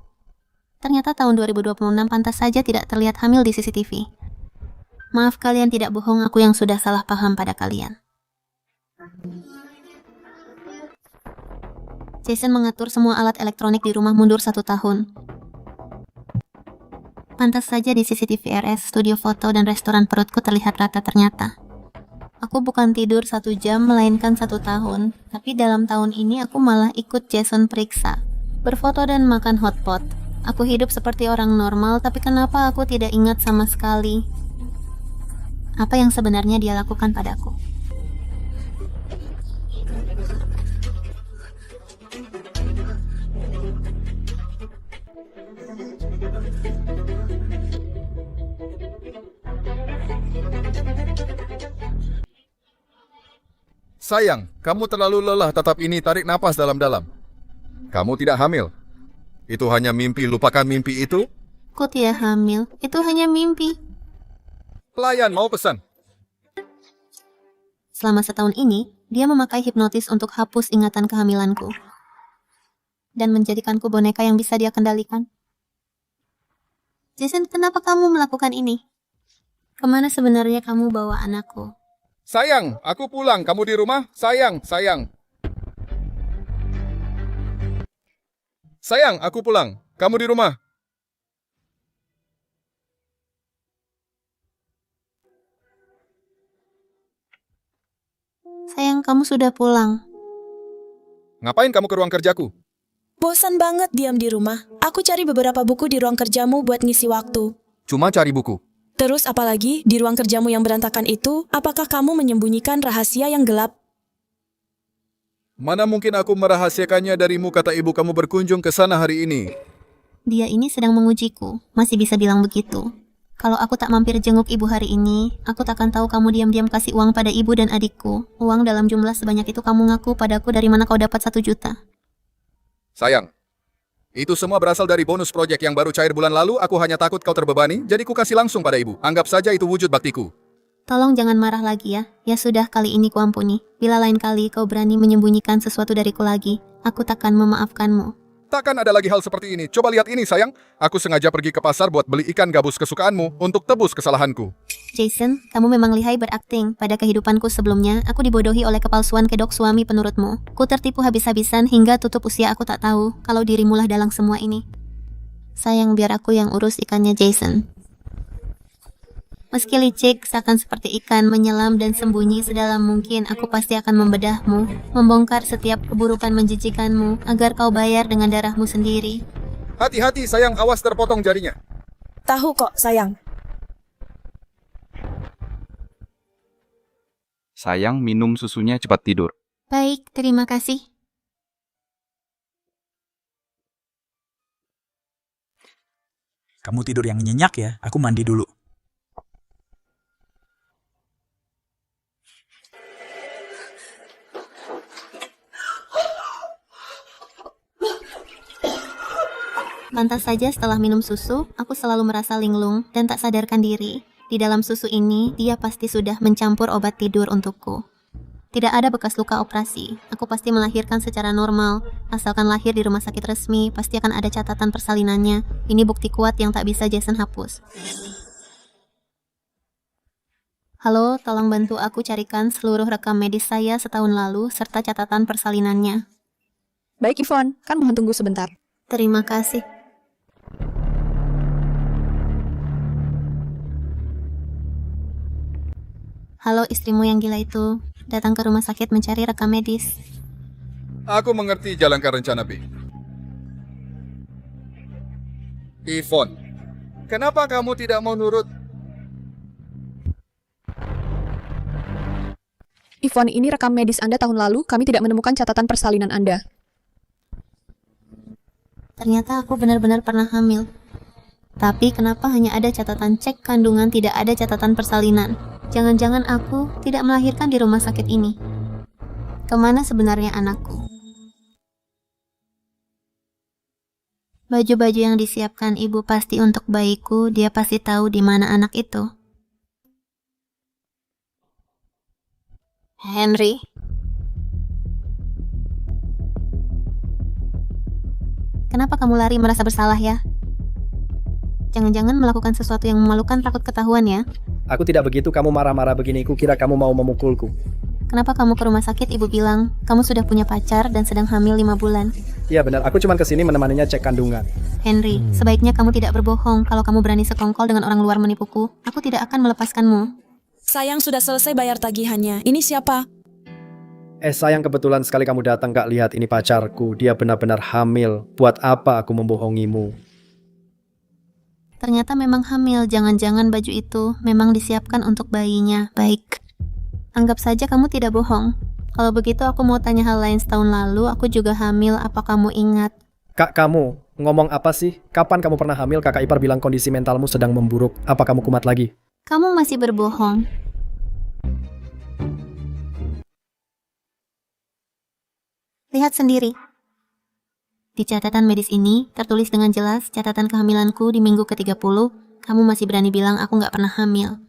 Ternyata tahun 2026 pantas saja tidak terlihat hamil di CCTV. Maaf kalian tidak bohong, aku yang sudah salah paham pada kalian. Jason mengatur semua alat elektronik di rumah mundur 1 tahun. Pantas saja di CCTV RS, studio foto, dan restoran perutku terlihat rata ternyata. Aku bukan tidur 1 jam, melainkan 1 tahun. Tapi dalam tahun ini aku malah ikut Jason periksa. Berfoto dan makan hotpot. Aku hidup seperti orang normal, tapi kenapa aku tidak ingat sama sekali apa yang sebenarnya dia lakukan padaku? Sayang, kamu terlalu lelah tetap ini, tarik napas dalam-dalam. Kamu tidak hamil. Itu hanya mimpi, lupakan mimpi itu. Aku tidak hamil, itu hanya mimpi. Pelayan mau pesan. Selama setahun ini, dia memakai hipnotis untuk hapus ingatan kehamilanku. Dan menjadikanku boneka yang bisa dia kendalikan. Jason, kenapa kamu melakukan ini? Kemana sebenarnya kamu bawa anakku? Sayang, aku pulang. Kamu di rumah? Sayang, sayang. Sayang, aku pulang. Kamu di rumah? Sayang, kamu sudah pulang. Ngapain kamu ke ruang kerjaku? Bosan banget diam di rumah. Aku cari beberapa buku di ruang kerjamu buat ngisi waktu. Cuma cari buku. Terus apalagi di ruang kerjamu yang berantakan itu, apakah kamu menyembunyikan rahasia yang gelap? Mana mungkin aku merahasiakannya darimu, kata ibu kamu berkunjung ke sana hari ini. Dia ini sedang mengujiku, masih bisa bilang begitu. Kalau aku tak mampir jenguk ibu hari ini, aku takkan tahu kamu diam-diam kasih uang pada ibu dan adikku. Uang dalam jumlah sebanyak itu kamu ngaku padaku dari mana kau dapat 1 juta. Sayang, itu semua berasal dari bonus proyek yang baru cair bulan lalu. Aku hanya takut kau terbebani, jadi ku kasih langsung pada ibu. Anggap saja itu wujud baktiku. Tolong jangan marah lagi ya. Ya sudah, kali ini kuampuni. Bila lain kali kau berani menyembunyikan sesuatu dariku lagi, aku takkan memaafkanmu. Takkan ada lagi hal seperti ini. Coba lihat ini, sayang. Aku sengaja pergi ke pasar buat beli ikan gabus kesukaanmu untuk tebus kesalahanku. Jason, kamu memang lihai berakting. Pada kehidupanku sebelumnya, aku dibodohi oleh kepalsuan kedok suami penurutmu. Ku tertipu habis-habisan hingga tutup usia aku tak tahu kalau dirimulah dalang semua ini. Sayang, biar aku yang urus ikannya, Jason. Meski licik, seakan seperti ikan menyelam dan sembunyi sedalam mungkin, aku pasti akan membedahmu, membongkar setiap keburukan menjijikanmu, agar kau bayar dengan darahmu sendiri. Hati-hati, sayang, awas terpotong jarinya. Tahu kok, sayang. Sayang, minum susunya cepat tidur. Baik, terima kasih. Kamu tidur yang nyenyak ya, aku mandi dulu. Lantas saja setelah minum susu, aku selalu merasa linglung dan tak sadarkan diri. Di dalam susu ini, dia pasti sudah mencampur obat tidur untukku. Tidak ada bekas luka operasi. Aku pasti melahirkan secara normal. Asalkan lahir di rumah sakit resmi, pasti akan ada catatan persalinannya. Ini bukti kuat yang tak bisa Jason hapus. Halo, tolong bantu aku carikan seluruh rekam medis saya setahun lalu serta catatan persalinannya. Baik, Yvonne. Kan mohon tunggu sebentar. Terima kasih. Halo, istrimu yang gila itu datang ke rumah sakit mencari rekam medis. Aku mengerti jalankan rencana B. Yvonne, kenapa kamu tidak mau nurut? Yvonne, ini rekam medis Anda tahun lalu. Kami tidak menemukan catatan persalinan Anda. Ternyata aku benar-benar pernah hamil. Tapi kenapa hanya ada catatan cek kandungan, tidak ada catatan persalinan? Jangan-jangan aku tidak melahirkan di rumah sakit ini. Kemana sebenarnya anakku? Baju-baju yang disiapkan ibu pasti untuk bayiku, dia pasti tahu di mana anak itu. Henry. Kenapa kamu lari merasa bersalah ya? Jangan-jangan melakukan sesuatu yang memalukan takut ketahuan ya? Aku tidak begitu, kamu marah-marah begini, kira kamu mau memukulku. Kenapa kamu ke rumah sakit ibu bilang, kamu sudah punya pacar dan sedang hamil 5 bulan? Iya benar, aku cuma kesini menemaninya cek kandungan. Henry, sebaiknya kamu tidak berbohong. Kalau kamu berani sekongkol dengan orang luar menipuku, aku tidak akan melepaskanmu. Sayang, sudah selesai bayar tagihannya. Ini siapa? Sayang, kebetulan sekali kamu datang, Kak. Lihat, ini pacarku. Dia benar-benar hamil. Buat apa aku membohongimu? Ternyata memang hamil. Jangan-jangan baju itu memang disiapkan untuk bayinya. Baik. Anggap saja kamu tidak bohong. Kalau begitu aku mau tanya hal lain. Setahun lalu aku juga hamil. Apa kamu ingat? Kak, kamu ngomong apa sih? Kapan kamu pernah hamil? Kakak ipar bilang kondisi mentalmu sedang memburuk. Apa kamu kumat lagi? Kamu masih berbohong. Lihat sendiri. Di catatan medis ini, tertulis dengan jelas catatan kehamilanku di minggu ke-30, kamu masih berani bilang aku nggak pernah hamil.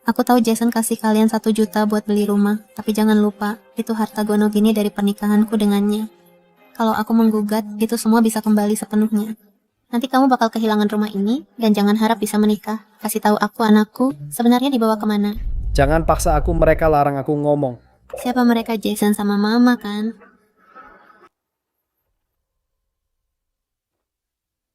Aku tahu Jason kasih kalian 1 juta buat beli rumah, tapi jangan lupa, itu harta gono gini dari pernikahanku dengannya. Kalau aku menggugat, itu semua bisa kembali sepenuhnya. Nanti kamu bakal kehilangan rumah ini, dan jangan harap bisa menikah. Kasih tahu aku anakku, sebenarnya dibawa kemana? Jangan paksa aku, mereka larang aku ngomong. Siapa mereka? Jason sama mama kan?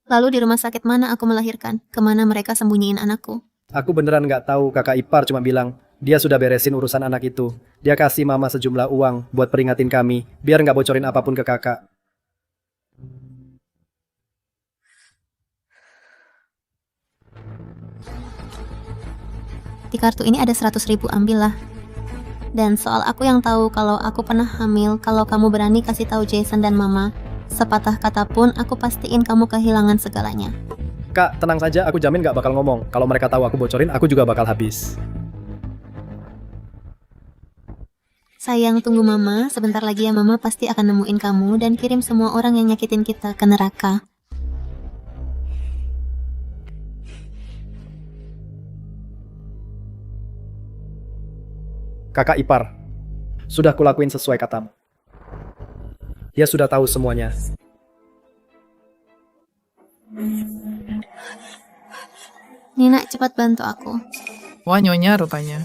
Lalu di rumah sakit mana aku melahirkan? Kemana mereka sembunyiin anakku? Aku beneran nggak tahu, kakak ipar cuma bilang, dia sudah beresin urusan anak itu. Dia kasih mama sejumlah uang buat peringatin kami, biar nggak bocorin apapun ke kakak. Di kartu ini ada 100.000, ambillah. Dan soal aku yang tahu kalau aku pernah hamil, kalau kamu berani kasih tahu Jason dan Mama, sepatah kata pun aku pastiin kamu kehilangan segalanya. Kak, tenang saja, aku jamin gak bakal ngomong. Kalau mereka tahu aku bocorin, aku juga bakal habis. Sayang, tunggu Mama. Sebentar lagi ya Mama pasti akan nemuin kamu dan kirim semua orang yang nyakitin kita ke neraka. Kakak ipar, sudah kulakuin sesuai katamu. Dia sudah tahu semuanya. Nina, cepat bantu aku. Wah, Nyonya rupanya.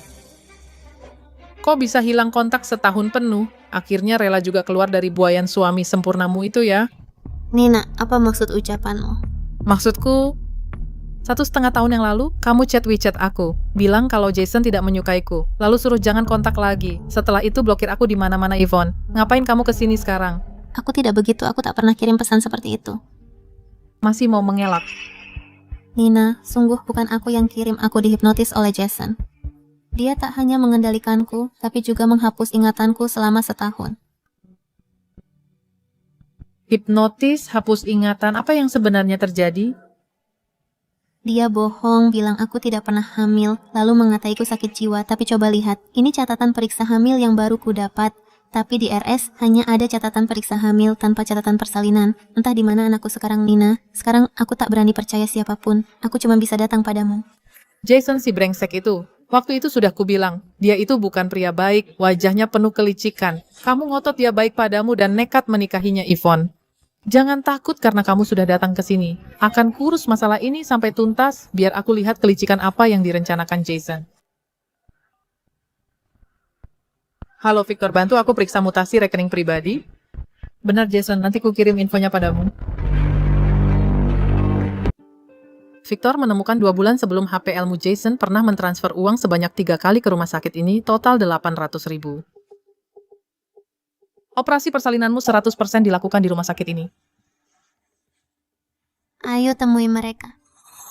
Kok bisa hilang kontak setahun penuh? Akhirnya rela juga keluar dari buayan suami sempurnamu itu ya? Nina, apa maksud ucapanmu? Maksudku, 1,5 tahun yang lalu, kamu chat WeChat aku, bilang kalau Jason tidak menyukaiku, lalu suruh jangan kontak lagi. Setelah itu blokir aku di mana-mana, Yvonne. Ngapain kamu kesini sekarang? Aku tidak begitu, aku tak pernah kirim pesan seperti itu. Masih mau mengelak? Nina, sungguh bukan aku yang kirim, aku dihipnotis oleh Jason. Dia tak hanya mengendalikanku, tapi juga menghapus ingatanku selama setahun. Hipnotis, hapus ingatan, apa yang sebenarnya terjadi? Dia bohong, bilang aku tidak pernah hamil, lalu mengataiku sakit jiwa, tapi coba lihat, ini catatan periksa hamil yang baru ku dapat. Tapi di RS hanya ada catatan periksa hamil tanpa catatan persalinan. Entah di mana anakku sekarang, Nina. Sekarang aku tak berani percaya siapapun. Aku cuma bisa datang padamu. Jason si brengsek itu. Waktu itu sudah kubilang, dia itu bukan pria baik, wajahnya penuh kelicikan. Kamu ngotot dia baik padamu dan nekat menikahinya, Yvonne. Jangan takut karena kamu sudah datang ke sini. Akan kurus masalah ini sampai tuntas, biar aku lihat kelicikan apa yang direncanakan Jason. Halo Victor, bantu aku periksa mutasi rekening pribadi. Benar Jason, nanti ku kirim infonya padamu. Victor menemukan 2 bulan sebelum HPL-mu Jason pernah mentransfer uang sebanyak 3 kali ke rumah sakit ini, total 800.000. Operasi persalinanmu 100% dilakukan di rumah sakit ini. Ayo temui mereka.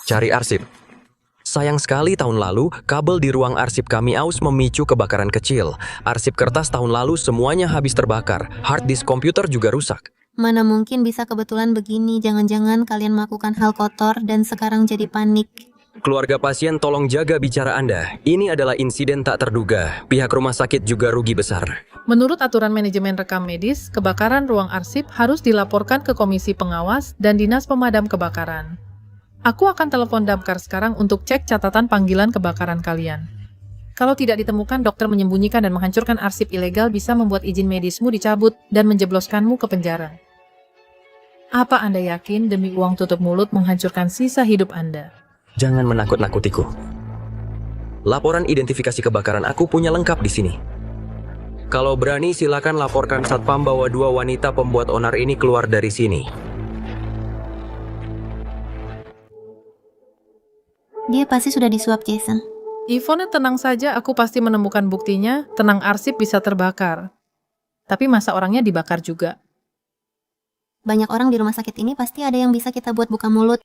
Cari arsip. Sayang sekali tahun lalu, kabel di ruang arsip kami aus memicu kebakaran kecil. Arsip kertas tahun lalu semuanya habis terbakar. Hard disk komputer juga rusak. Mana mungkin bisa kebetulan begini, jangan-jangan kalian melakukan hal kotor dan sekarang jadi panik. Keluarga pasien tolong jaga bicara Anda. Ini adalah insiden tak terduga. Pihak rumah sakit juga rugi besar. Menurut aturan manajemen rekam medis, kebakaran ruang arsip harus dilaporkan ke Komisi Pengawas dan Dinas Pemadam Kebakaran. Aku akan telepon damkar sekarang untuk cek catatan panggilan kebakaran kalian. Kalau tidak ditemukan, dokter menyembunyikan dan menghancurkan arsip ilegal bisa membuat izin medismu dicabut dan menjebloskanmu ke penjara. Apa Anda yakin demi uang tutup mulut menghancurkan sisa hidup Anda? Jangan menakut-nakutiku. Laporan identifikasi kebakaran aku punya lengkap di sini. Kalau berani silakan laporkan satpam bahwa 2 wanita pembuat onar ini keluar dari sini. Dia pasti sudah disuap, Jason. Yvonne, tenang saja, aku pasti menemukan buktinya. Tenang, arsip bisa terbakar. Tapi masa orangnya dibakar juga? Banyak orang di rumah sakit ini pasti ada yang bisa kita buat buka mulut.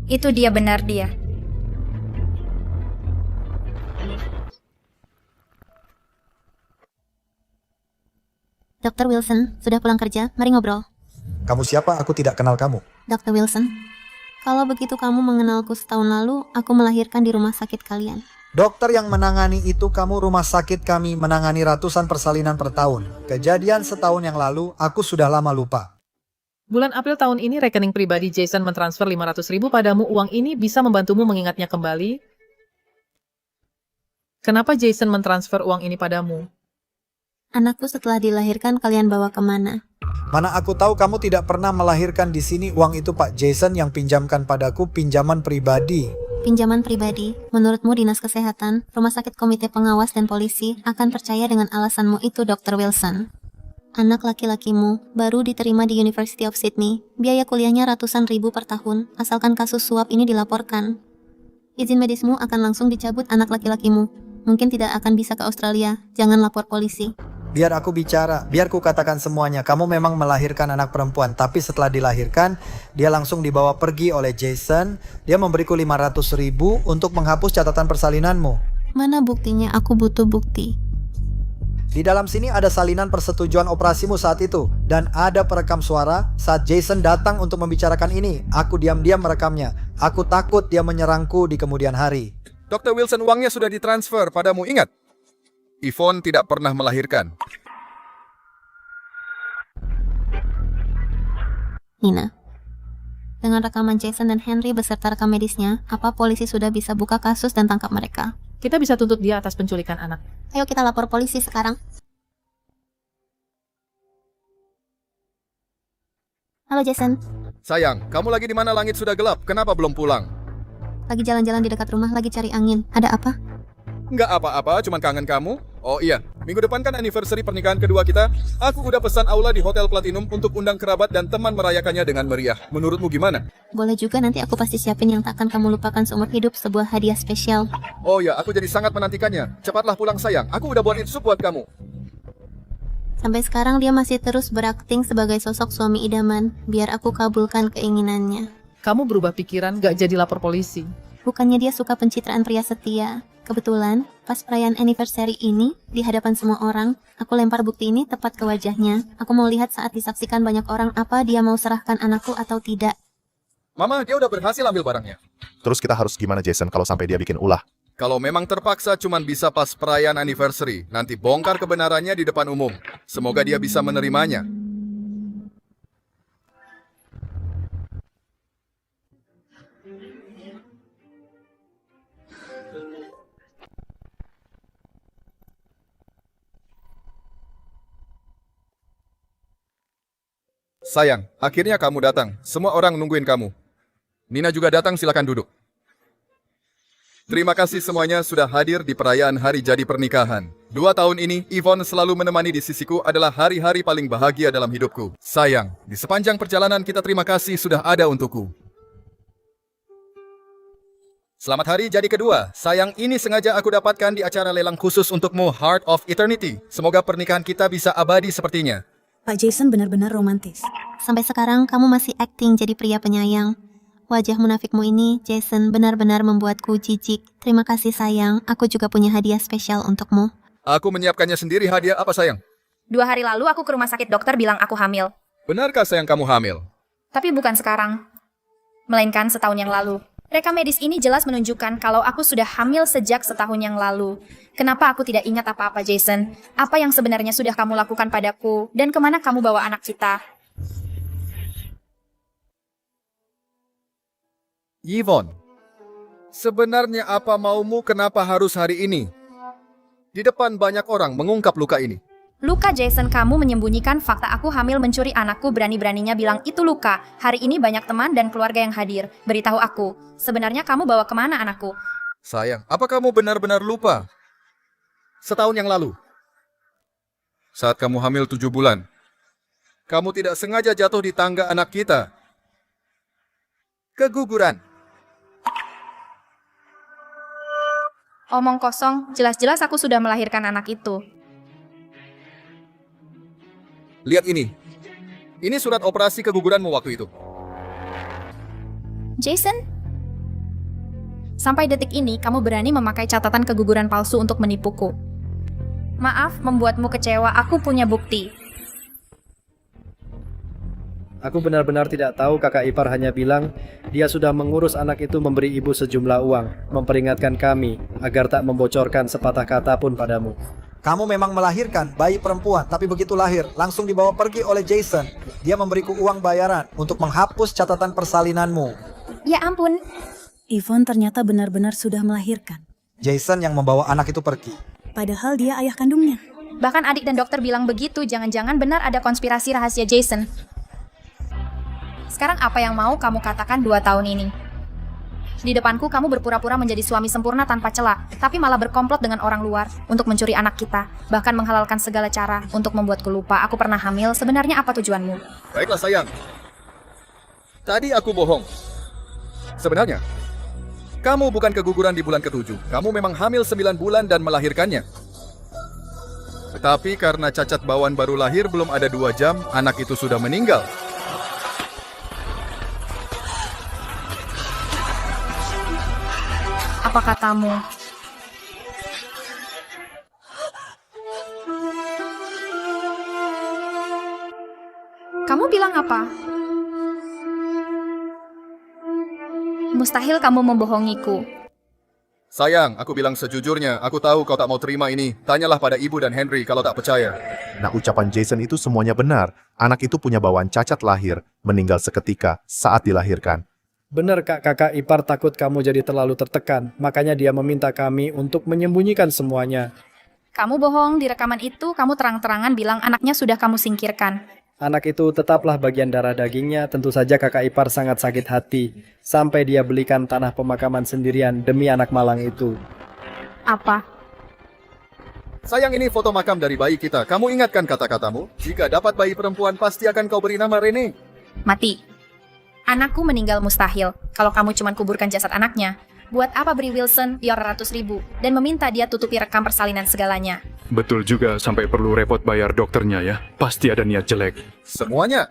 Itu dia, benar dia. Dr. Wilson, sudah pulang kerja? Mari ngobrol. Kamu siapa? Aku tidak kenal kamu. Dr. Wilson, kalau begitu kamu mengenalku setahun lalu, aku melahirkan di rumah sakit kalian. Dokter yang menangani itu kamu, rumah sakit kami menangani ratusan persalinan per tahun. Kejadian setahun yang lalu, aku sudah lama lupa. Bulan April tahun ini rekening pribadi Jason mentransfer 500.000 padamu. Uang ini bisa membantumu mengingatnya kembali. Kenapa Jason mentransfer uang ini padamu? Anakku setelah dilahirkan kalian bawa kemana? Mana aku tahu kamu tidak pernah melahirkan di sini. Uang itu Pak Jason yang pinjamkan padaku, pinjaman pribadi. Pinjaman pribadi? Menurutmu Dinas Kesehatan, Rumah Sakit Komite Pengawas dan Polisi akan percaya dengan alasanmu itu, Dr. Wilson? Anak laki-lakimu baru diterima di University of Sydney. Biaya kuliahnya ratusan ribu per tahun, asalkan kasus suap ini dilaporkan. Izin medismu akan langsung dicabut anak laki-lakimu. Mungkin tidak akan bisa ke Australia. Jangan lapor polisi. biar aku bicara, biar ku katakan semuanya. Kamu memang melahirkan anak perempuan, tapi setelah dilahirkan, dia langsung dibawa pergi oleh Jason. Dia memberiku 500.000 untuk menghapus catatan persalinanmu. Mana buktinya? Aku butuh bukti. Di dalam sini ada salinan persetujuan operasimu saat itu. Dan ada perekam suara saat Jason datang untuk membicarakan ini. Aku diam-diam merekamnya. Aku takut dia menyerangku di kemudian hari. Dr. Wilson, uangnya sudah ditransfer padamu, ingat? Yvonne tidak pernah melahirkan. Nina, dengan rekaman Jason dan Henry beserta rekam medisnya, apa polisi sudah bisa buka kasus dan tangkap mereka? Kita bisa tuntut dia atas penculikan anak. Ayo kita lapor polisi sekarang. Halo Jason, Sayang, kamu lagi di mana? Langit sudah gelap. Kenapa belum pulang? lagi jalan-jalan di dekat rumah, lagi cari angin. Ada apa? Nggak apa-apa, cuman kangen kamu. Oh iya, minggu depan kan anniversary pernikahan kedua kita. Aku udah pesan aula di Hotel Platinum untuk undang kerabat dan teman merayakannya dengan meriah. Menurutmu gimana? Boleh juga, nanti aku pasti siapin yang tak akan kamu lupakan seumur hidup, sebuah hadiah spesial. Oh ya, aku jadi sangat menantikannya. Cepatlah pulang sayang, aku udah buatin sup buat kamu. Sampai sekarang dia masih terus berakting sebagai sosok suami idaman, biar aku kabulkan keinginannya. Kamu berubah pikiran gak jadi lapor polisi. Bukannya dia suka pencitraan pria setia. Kebetulan, pas perayaan anniversary ini, di hadapan semua orang, aku lempar bukti ini tepat ke wajahnya. Aku mau lihat saat disaksikan banyak orang apa dia mau serahkan anakku atau tidak. Mama, dia udah berhasil ambil barangnya. Terus kita harus gimana Jason kalau sampai dia bikin ulah? Kalau memang terpaksa cuman bisa pas perayaan anniversary, nanti bongkar kebenarannya di depan umum. Semoga dia bisa menerimanya. Sayang, akhirnya kamu datang. Semua orang nungguin kamu. Nina juga datang, silakan duduk. Terima kasih semuanya sudah hadir di perayaan hari jadi pernikahan. 2 tahun ini, Yvonne selalu menemani di sisiku adalah hari-hari paling bahagia dalam hidupku. Sayang, di sepanjang perjalanan kita terima kasih sudah ada untukku. Selamat hari jadi kedua. Sayang, ini sengaja aku dapatkan di acara lelang khusus untukmu, Heart of Eternity. Semoga pernikahan kita bisa abadi sepertinya. Pak Jason benar-benar romantis. Sampai sekarang kamu masih akting jadi pria penyayang. Wajah munafikmu ini, Jason, benar-benar membuatku jijik. Terima kasih sayang, aku juga punya hadiah spesial untukmu. Aku menyiapkannya sendiri. Hadiah apa sayang? 2 hari lalu aku ke rumah sakit, dokter bilang aku hamil. Benarkah sayang kamu hamil? Tapi bukan sekarang, melainkan setahun yang lalu. Rekam medis ini jelas menunjukkan kalau aku sudah hamil sejak setahun yang lalu. Kenapa aku tidak ingat apa-apa, Jason? Apa yang sebenarnya sudah kamu lakukan padaku? Dan kemana kamu bawa anak kita? Yvonne, sebenarnya apa maumu? Kenapa harus hari ini? Di depan banyak orang mengungkap luka ini. Luka, Jason, kamu menyembunyikan fakta aku hamil mencuri anakku, berani-beraninya bilang itu luka. Hari ini banyak teman dan keluarga yang hadir. Beritahu aku, sebenarnya kamu bawa kemana anakku? Sayang, apa kamu benar-benar lupa? Setahun yang lalu, saat kamu hamil 7 bulan, kamu tidak sengaja jatuh di tangga anak kita. Keguguran. Omong kosong, jelas-jelas aku sudah melahirkan anak itu. Lihat ini. Ini surat operasi keguguranmu waktu itu. Jason? Sampai detik ini, kamu berani memakai catatan keguguran palsu untuk menipuku. Maaf membuatmu kecewa, aku punya bukti. Aku benar-benar tidak tahu, kakak ipar hanya bilang dia sudah mengurus anak itu, memberi ibu sejumlah uang, memperingatkan kami agar tak membocorkan sepatah kata pun padamu. Kamu memang melahirkan bayi perempuan, tapi begitu lahir, langsung dibawa pergi oleh Jason. Dia memberiku uang bayaran untuk menghapus catatan persalinanmu. Ya ampun. Yvonne ternyata benar-benar sudah melahirkan. Jason yang membawa anak itu pergi. Padahal dia ayah kandungnya. Bahkan adik dan dokter bilang begitu, jangan-jangan benar ada konspirasi rahasia Jason. Sekarang apa yang mau kamu katakan 2 tahun ini? Di depanku kamu berpura-pura menjadi suami sempurna tanpa celah, tapi malah berkomplot dengan orang luar untuk mencuri anak kita, bahkan menghalalkan segala cara untuk membuatku lupa aku pernah hamil. Sebenarnya apa tujuanmu? Baiklah sayang. Tadi aku bohong. Sebenarnya, kamu bukan keguguran di bulan ke-7. Kamu memang hamil 9 bulan dan melahirkannya. Tetapi karena cacat bawaan baru lahir belum ada 2 jam, anak itu sudah meninggal. Apa katamu? Kamu bilang apa? Mustahil kamu membohongiku. Sayang, aku bilang sejujurnya, aku tahu kau tak mau terima ini. Tanyalah pada ibu dan Henry kalau tak percaya. Nah, ucapan Jason itu semuanya benar. Anak itu punya bawaan cacat lahir, meninggal seketika saat dilahirkan. Benar kak, kakak ipar takut kamu jadi terlalu tertekan. Makanya dia meminta kami untuk menyembunyikan semuanya. Kamu bohong, di rekaman itu kamu terang-terangan bilang anaknya sudah kamu singkirkan. Anak itu tetaplah bagian darah dagingnya, tentu saja kakak ipar sangat sakit hati. Sampai dia belikan tanah pemakaman sendirian demi anak malang itu. Apa? Sayang, ini foto makam dari bayi kita. Kamu ingatkan kata-katamu? Jika dapat bayi perempuan, pasti akan kau beri nama Rene. Mati. Anakku meninggal mustahil. Kalau kamu cuma kuburkan jasad anaknya, buat apa beri Wilson biar ratus ribu dan meminta dia tutupi rekam persalinan segalanya? Betul juga sampai perlu repot bayar dokternya ya. Pasti ada niat jelek. Semuanya.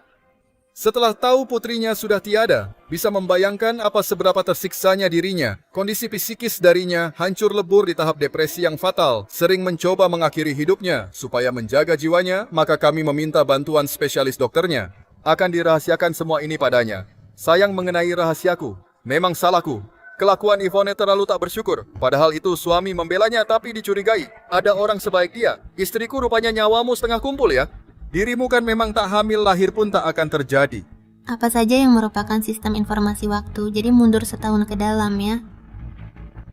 Setelah tahu putrinya sudah tiada, bisa membayangkan apa seberapa tersiksanya dirinya. Kondisi psikis darinya hancur lebur di tahap depresi yang fatal, sering mencoba mengakhiri hidupnya. Supaya menjaga jiwanya, maka kami meminta bantuan spesialis dokternya. Akan dirahasiakan semua ini padanya. Sayang mengenai rahasiaku. Memang salahku. Kelakuan Yvonne terlalu tak bersyukur. Padahal itu suami membelanya tapi dicurigai. Ada orang sebaik dia. Istriku rupanya nyawamu setengah kumpul ya. Dirimu kan memang tak hamil, lahir pun tak akan terjadi. Apa saja yang merupakan sistem informasi waktu, jadi mundur setahun ke dalam ya.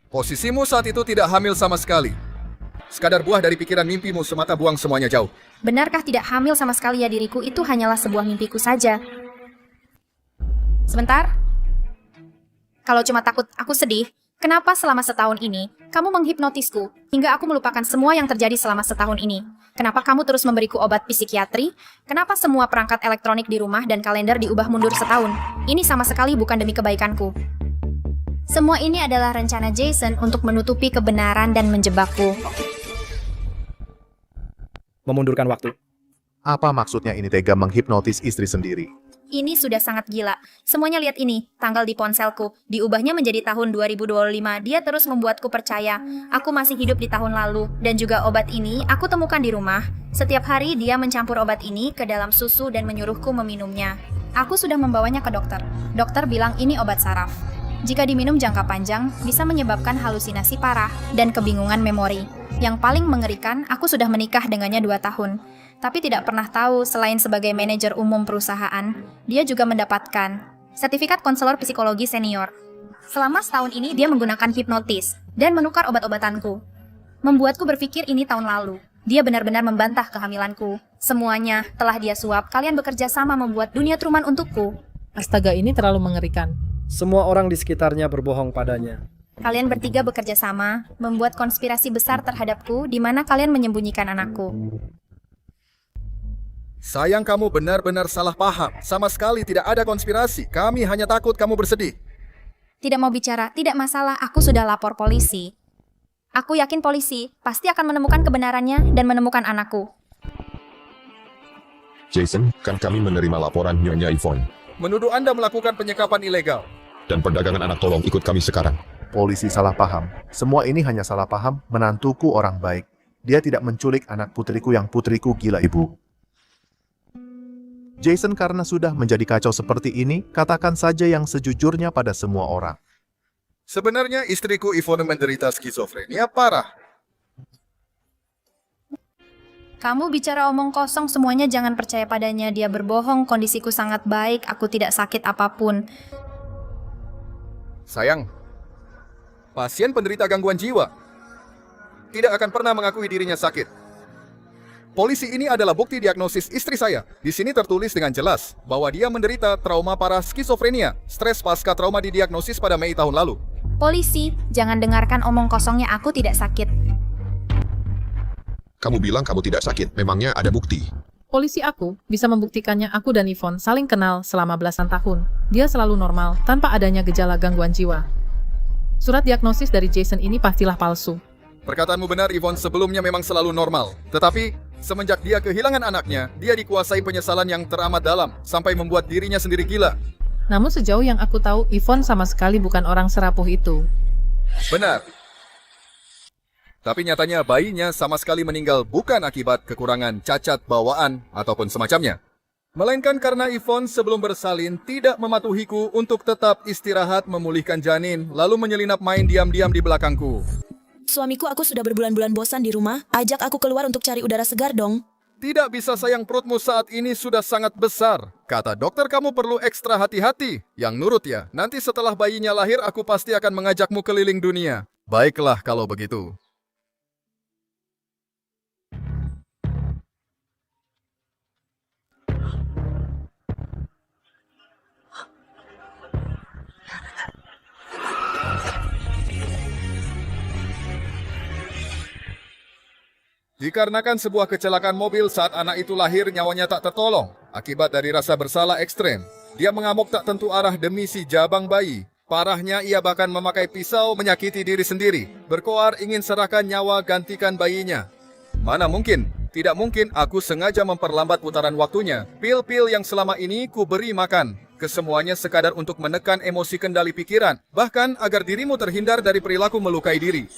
Posisimu saat itu tidak hamil sama sekali. Sekadar buah dari pikiran mimpimu semata, buang semuanya jauh. Benarkah tidak hamil sama sekali ya diriku? Itu hanyalah sebuah mimpiku saja. Sebentar. Kalau cuma takut aku sedih, kenapa selama setahun ini kamu menghipnotisku hingga aku melupakan semua yang terjadi selama setahun ini? Kenapa kamu terus memberiku obat psikiatri? Kenapa semua perangkat elektronik di rumah dan kalender diubah mundur setahun? Ini sama sekali bukan demi kebaikanku. Semua ini adalah rencana Jason untuk menutupi kebenaran dan menjebakku. Memundurkan waktu. Apa maksudnya ini tega menghipnotis istri sendiri? Ini sudah sangat gila. Semuanya lihat ini, tanggal di ponselku. Diubahnya menjadi tahun 2025. Dia terus membuatku percaya aku masih hidup di tahun lalu. Dan juga obat ini aku temukan di rumah. Setiap hari dia mencampur obat ini ke dalam susu dan menyuruhku meminumnya. Aku sudah membawanya ke dokter. Dokter bilang ini obat saraf. Jika diminum jangka panjang, bisa menyebabkan halusinasi parah dan kebingungan memori. Yang paling mengerikan, aku sudah menikah dengannya 2 tahun. Tapi tidak pernah tahu selain sebagai manajer umum perusahaan, dia juga mendapatkan sertifikat konselor psikologi senior. Selama setahun ini dia menggunakan hipnotis dan menukar obat-obatanku. Membuatku berpikir ini tahun lalu. Dia benar-benar membantah kehamilanku. Semuanya telah dia suap. Kalian bekerja sama membuat dunia Truman untukku. Astaga, ini terlalu mengerikan. Semua orang di sekitarnya berbohong padanya. Kalian bertiga bekerja sama, membuat konspirasi besar terhadapku di mana kalian menyembunyikan anakku. Sayang, kamu benar-benar salah paham. Sama sekali tidak ada konspirasi. Kami hanya takut kamu bersedih. Tidak mau bicara, tidak masalah. Aku sudah lapor polisi. Aku yakin polisi pasti akan menemukan kebenarannya dan menemukan anakku. Jason, kan kami menerima laporan Nyonya Yvonne. Menuduh Anda melakukan penyekapan ilegal. Dan perdagangan anak, tolong ikut kami sekarang. Polisi salah paham. Semua ini hanya salah paham. Menantuku orang baik. Dia tidak menculik anak putriku yang putriku gila, Ibu. Jason, karena sudah menjadi kacau seperti ini, katakan saja yang sejujurnya pada semua orang. Sebenarnya istriku Yvonne menderita skizofrenia parah. Kamu bicara omong kosong, semuanya jangan percaya padanya. Dia berbohong, kondisiku sangat baik, aku tidak sakit apapun. Sayang, pasien penderita gangguan jiwa tidak akan pernah mengakui dirinya sakit. Polisi ini adalah bukti diagnosis istri saya. Di sini tertulis dengan jelas bahwa dia menderita trauma parah skizofrenia, stres pasca trauma didiagnosis pada Mei tahun lalu. Polisi, jangan dengarkan omong kosongnya, aku tidak sakit. Kamu bilang kamu tidak sakit, memangnya ada bukti? Polisi aku bisa membuktikannya. Aku dan Yvonne saling kenal selama belasan tahun. Dia selalu normal, tanpa adanya gejala gangguan jiwa. Surat diagnosis dari Jason ini pastilah palsu. Perkataanmu benar, Yvonne sebelumnya memang selalu normal. Tetapi, semenjak dia kehilangan anaknya, dia dikuasai penyesalan yang teramat dalam, sampai membuat dirinya sendiri gila. Namun sejauh yang aku tahu, Yvonne sama sekali bukan orang serapuh itu. Benar. Tapi nyatanya bayinya sama sekali meninggal bukan akibat kekurangan cacat bawaan ataupun semacamnya. Melainkan karena Yvonne sebelum bersalin tidak mematuhiku untuk tetap istirahat memulihkan janin, lalu menyelinap main diam-diam di belakangku. Suamiku, aku sudah berbulan-bulan bosan di rumah. Ajak aku keluar untuk cari udara segar dong. Tidak bisa sayang, perutmu saat ini sudah sangat besar. Kata dokter kamu perlu ekstra hati-hati. Yang nurut ya, nanti setelah bayinya lahir aku pasti akan mengajakmu keliling dunia. Baiklah kalau begitu. Dikarenakan sebuah kecelakaan mobil saat anak itu lahir nyawanya tak tertolong. Akibat dari rasa bersalah ekstrem, dia mengamuk tak tentu arah demi si jabang bayi. Parahnya ia bahkan memakai pisau menyakiti diri sendiri. Berkoar ingin serahkan nyawa gantikan bayinya. Mana mungkin? Tidak mungkin aku sengaja memperlambat putaran waktunya. Pil-pil yang selama ini ku beri makan. Kesemuanya sekadar untuk menekan emosi kendali pikiran. Bahkan agar dirimu terhindar dari perilaku melukai diri.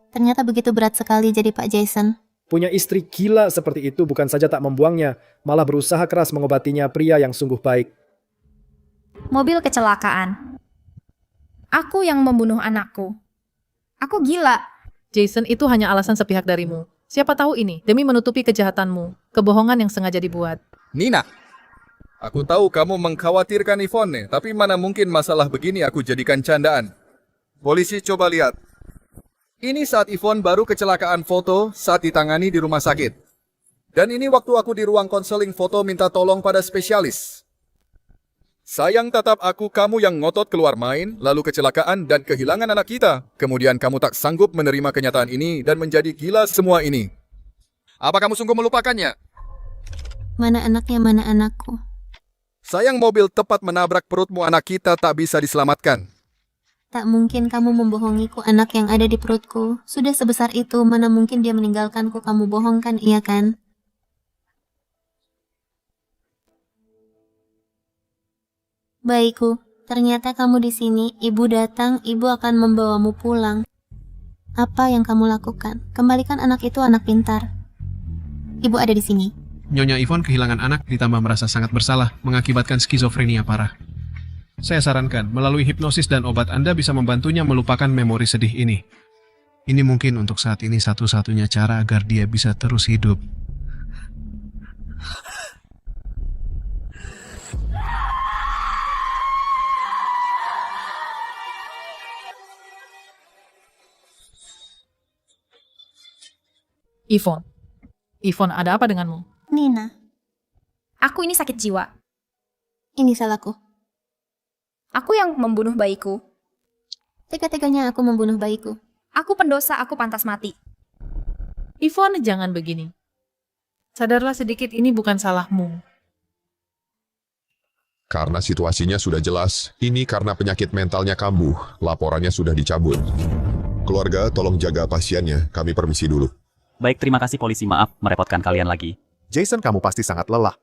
Ternyata begitu berat sekali jadi Pak Jason. Punya istri gila seperti itu bukan saja tak membuangnya, malah berusaha keras mengobatinya, pria yang sungguh baik. Mobil kecelakaan. Aku yang membunuh anakku. Aku gila. Jason, itu hanya alasan sepihak darimu. Siapa tahu ini demi menutupi kejahatanmu, kebohongan yang sengaja dibuat. Nina, aku tahu kamu mengkhawatirkan Yvonne, tapi mana mungkin masalah begini aku jadikan candaan. Polisi coba lihat. Ini saat Yvonne baru kecelakaan foto saat ditangani di rumah sakit. Dan ini waktu aku di ruang konseling foto minta tolong pada spesialis. Sayang tatap aku kamu yang ngotot keluar main, lalu kecelakaan dan kehilangan anak kita. Kemudian kamu tak sanggup menerima kenyataan ini dan menjadi gila semua ini. Apa kamu sungguh melupakannya? Mana anaknya, mana anakku? Sayang mobil tepat menabrak perutmu anak kita tak bisa diselamatkan. Tak mungkin kamu membohongiku, anak yang ada di perutku. Sudah sebesar itu, mana mungkin dia meninggalkanku, kamu bohongkan, iya kan? Baikku, ternyata kamu di sini. Ibu datang, ibu akan membawamu pulang. Apa yang kamu lakukan? Kembalikan anak itu, anak pintar. Ibu ada di sini. Nyonya Yvonne kehilangan anak ditambah merasa sangat bersalah, mengakibatkan skizofrenia parah. Saya sarankan, melalui hipnosis dan obat Anda bisa membantunya melupakan memori sedih ini. Ini mungkin untuk saat ini satu-satunya cara agar dia bisa terus hidup. Yvonne, ada apa denganmu? Nina. Aku ini sakit jiwa. Ini salahku. Aku yang membunuh bayiku. Tega-teganya aku membunuh bayiku. Aku pendosa, aku pantas mati. Yvonne, jangan begini. Sadarlah sedikit, ini bukan salahmu. Karena situasinya sudah jelas, ini karena penyakit mentalnya kambuh, laporannya sudah dicabut. Keluarga, tolong jaga pasiennya, kami permisi dulu. Baik, terima kasih polisi, maaf merepotkan kalian lagi. Jason, kamu pasti sangat lelah.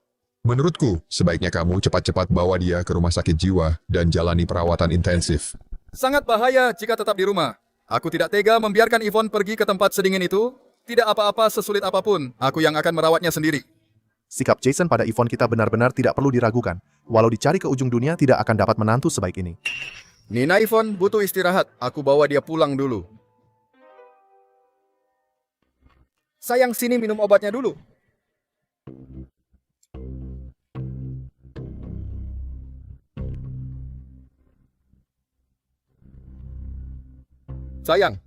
Menurutku, sebaiknya kamu cepat-cepat bawa dia ke rumah sakit jiwa dan jalani perawatan intensif. Sangat bahaya jika tetap di rumah. Aku tidak tega membiarkan Yvonne pergi ke tempat sedingin itu. Tidak apa-apa sesulit apapun, aku yang akan merawatnya sendiri. Sikap Jason pada Yvonne kita benar-benar tidak perlu diragukan. Walau dicari ke ujung dunia, tidak akan dapat menantu sebaik ini. Nina, Yvonne butuh istirahat. Aku bawa dia pulang dulu. Sayang, sini minum obatnya dulu. Sayang,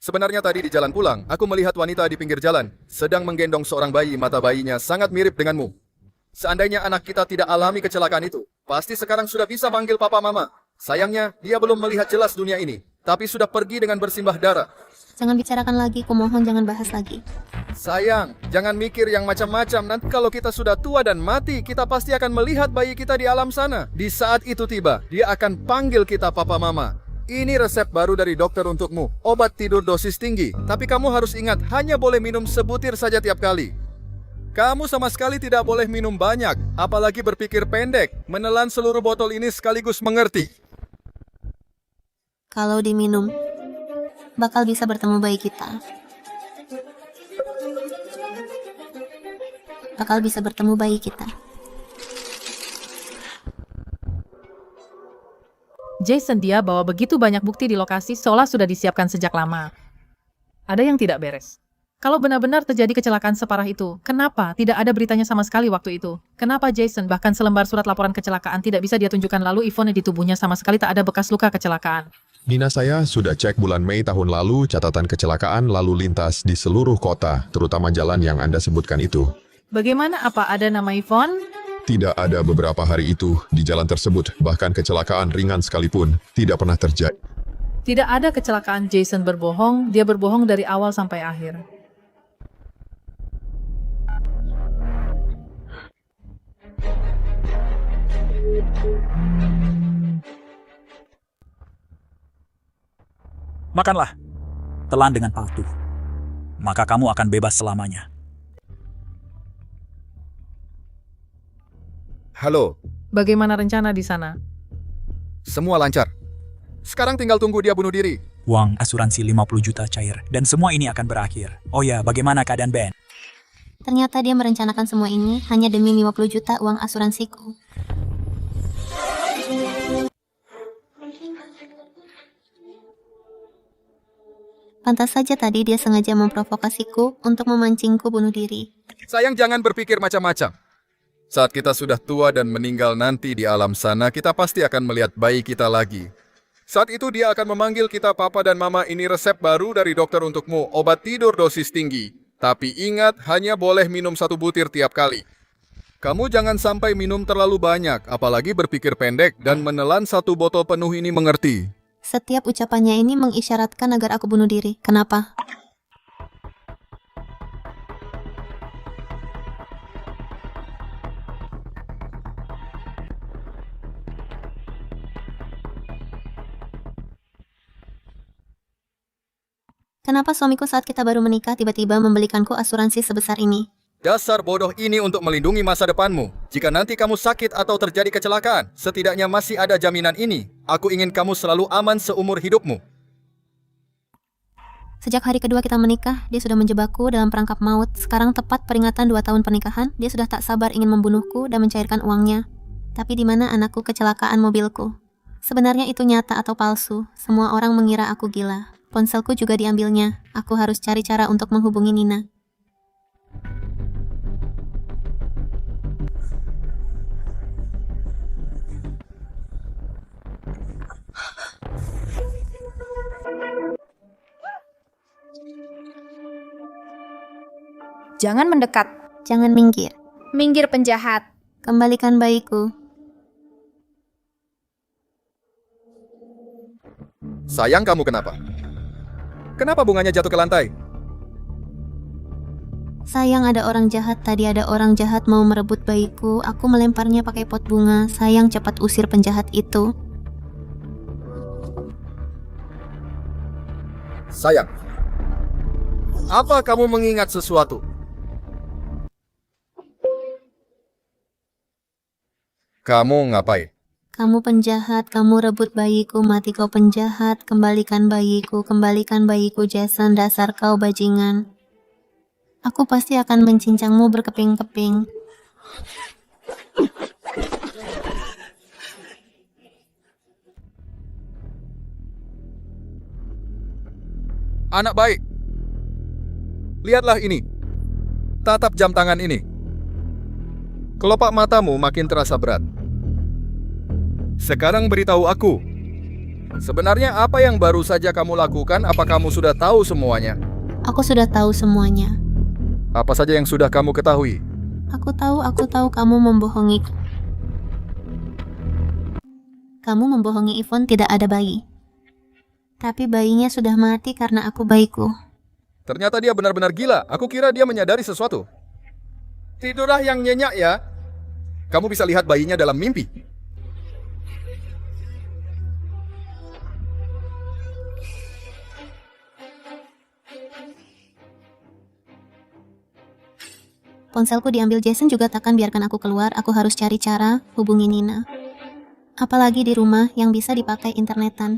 sebenarnya tadi di jalan pulang, aku melihat wanita di pinggir jalan, sedang menggendong seorang bayi, mata bayinya sangat mirip denganmu. Seandainya anak kita tidak alami kecelakaan itu, pasti sekarang sudah bisa panggil papa mama. Sayangnya, dia belum melihat jelas dunia ini, tapi sudah pergi dengan bersimbah darah. Jangan bicarakan lagi, kumohon jangan bahas lagi. Sayang, jangan mikir yang macam-macam. Nanti kalau kita sudah tua dan mati, kita pasti akan melihat bayi kita di alam sana. Di saat itu tiba, dia akan panggil kita papa mama. Ini resep baru dari dokter untukmu. Obat tidur dosis tinggi. Tapi kamu harus ingat, hanya boleh minum sebutir saja tiap kali. Kamu sama sekali tidak boleh minum banyak, apalagi berpikir pendek. Menelan seluruh botol ini sekaligus mengerti. Kalau diminum, bakal bisa bertemu bayi kita. Bakal bisa bertemu bayi kita. Jason, dia bawa begitu banyak bukti di lokasi seolah sudah disiapkan sejak lama. Ada yang tidak beres. Kalau benar-benar terjadi kecelakaan separah itu, kenapa tidak ada beritanya sama sekali waktu itu? Kenapa Jason bahkan selembar surat laporan kecelakaan tidak bisa dia tunjukkan, lalu Yvonne di tubuhnya sama sekali tak ada bekas luka kecelakaan? Nina, saya sudah cek bulan Mei tahun lalu catatan kecelakaan lalu lintas di seluruh kota, terutama jalan yang Anda sebutkan itu. Bagaimana, apa ada nama Yvonne? Tidak ada beberapa hari itu di jalan tersebut, bahkan kecelakaan ringan sekalipun tidak pernah terjadi. Tidak ada kecelakaan. Jason berbohong, dia berbohong dari awal sampai akhir. Makanlah. Telan dengan patuh. Maka kamu akan bebas selamanya. Halo. Bagaimana rencana di sana? Semua lancar. Sekarang tinggal tunggu dia bunuh diri. Uang asuransi 50 juta cair, dan semua ini akan berakhir. Oh ya, bagaimana keadaan Ben? Ternyata dia merencanakan semua ini hanya demi 50 juta uang asuransiku. Pantas saja tadi dia sengaja memprovokasiku untuk memancingku bunuh diri. Sayang, jangan berpikir macam-macam. Saat kita sudah tua dan meninggal nanti di alam sana, kita pasti akan melihat bayi kita lagi. Saat itu dia akan memanggil kita papa dan mama. Ini resep baru dari dokter untukmu, obat tidur dosis tinggi. Tapi ingat, hanya boleh minum 1 butir tiap kali. Kamu jangan sampai minum terlalu banyak, apalagi berpikir pendek dan menelan 1 botol penuh ini mengerti. Setiap ucapannya ini mengisyaratkan agar aku bunuh diri. Kenapa? Kenapa suamiku saat kita baru menikah tiba-tiba membelikanku asuransi sebesar ini? Dasar bodoh ini untuk melindungi masa depanmu. Jika nanti kamu sakit atau terjadi kecelakaan, setidaknya masih ada jaminan ini. Aku ingin kamu selalu aman seumur hidupmu. Sejak hari kedua kita menikah, dia sudah menjebakku dalam perangkap maut. Sekarang tepat peringatan 2 tahun pernikahan, dia sudah tak sabar ingin membunuhku dan mencairkan uangnya. Tapi di mana anakku kecelakaan mobilku? Sebenarnya itu nyata atau palsu? Semua orang mengira aku gila. Ponselku juga diambilnya. Aku harus cari cara untuk menghubungi Nina. Jangan mendekat. Jangan minggir. Minggir penjahat. Kembalikan bayiku. Sayang, kamu kenapa? Kenapa bunganya jatuh ke lantai? Sayang, ada orang jahat. Tadi ada orang jahat mau merebut bayiku. Aku melemparnya pakai pot bunga. Sayang, cepat usir penjahat itu. Sayang, apa kamu mengingat sesuatu? Kamu ngapain? Kamu penjahat, kamu rebut bayiku, mati kau penjahat, kembalikan bayiku, Jason, dasar kau bajingan. Aku pasti akan mencincangmu berkeping-keping. Anak baik, lihatlah ini. Tatap jam tangan ini. Kelopak matamu makin terasa berat. Sekarang beritahu aku, sebenarnya apa yang baru saja kamu lakukan? Apa kamu sudah tahu semuanya? Aku sudah tahu semuanya. Apa saja yang sudah kamu ketahui? Aku tahu kamu membohongi. Kamu membohongi Yvonne tidak ada bayi. Tapi bayinya sudah mati karena aku bayiku. Ternyata dia benar-benar gila. Aku kira dia menyadari sesuatu. Tidurlah yang nyenyak ya. Kamu bisa lihat bayinya dalam mimpi. Ponselku diambil Jason juga takkan biarkan aku keluar, aku harus cari cara hubungi Nina. Apalagi di rumah yang bisa dipakai internetan.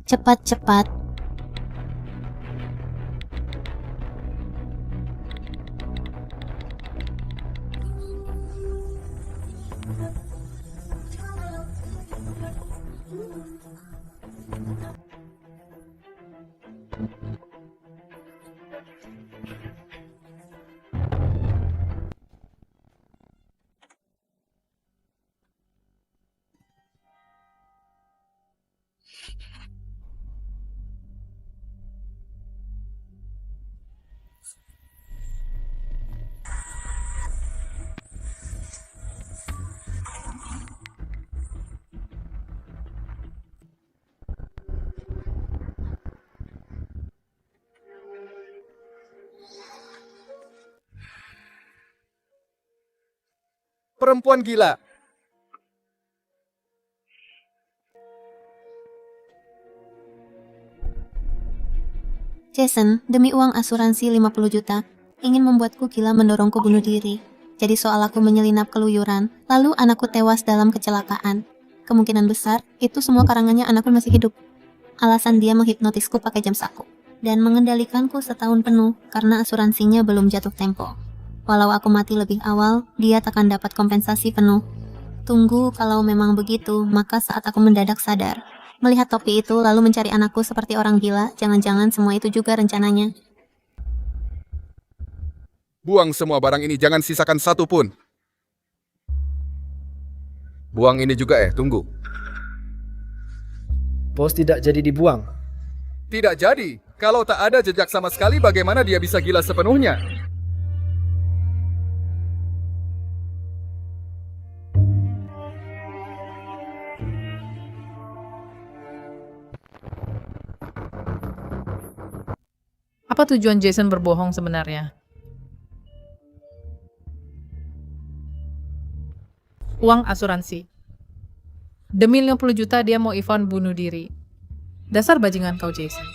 Cepat-cepat. Perempuan gila. Jason, demi uang asuransi 50 juta, ingin membuatku gila mendorongku bunuh diri. Jadi soal aku menyelinap keluyuran, lalu anakku tewas dalam kecelakaan. Kemungkinan besar, itu semua karangannya anakku masih hidup. Alasan dia menghipnotisku pakai jam saku. Dan mengendalikanku setahun penuh karena asuransinya belum jatuh tempo. Walau aku mati lebih awal, dia takkan dapat kompensasi penuh. Tunggu, kalau memang begitu, maka saat aku mendadak sadar. Melihat topi itu lalu mencari anakku seperti orang gila, jangan-jangan semua itu juga rencananya. Buang semua barang ini, jangan sisakan satu pun. Buang ini juga tunggu. Bos tidak jadi dibuang. Tidak jadi. Kalau tak ada jejak sama sekali, bagaimana dia bisa gila sepenuhnya? Apa tujuan Jason berbohong sebenarnya? Uang asuransi. Demi 50 juta dia mau Yvonne bunuh diri. Dasar bajingan kau, Jason.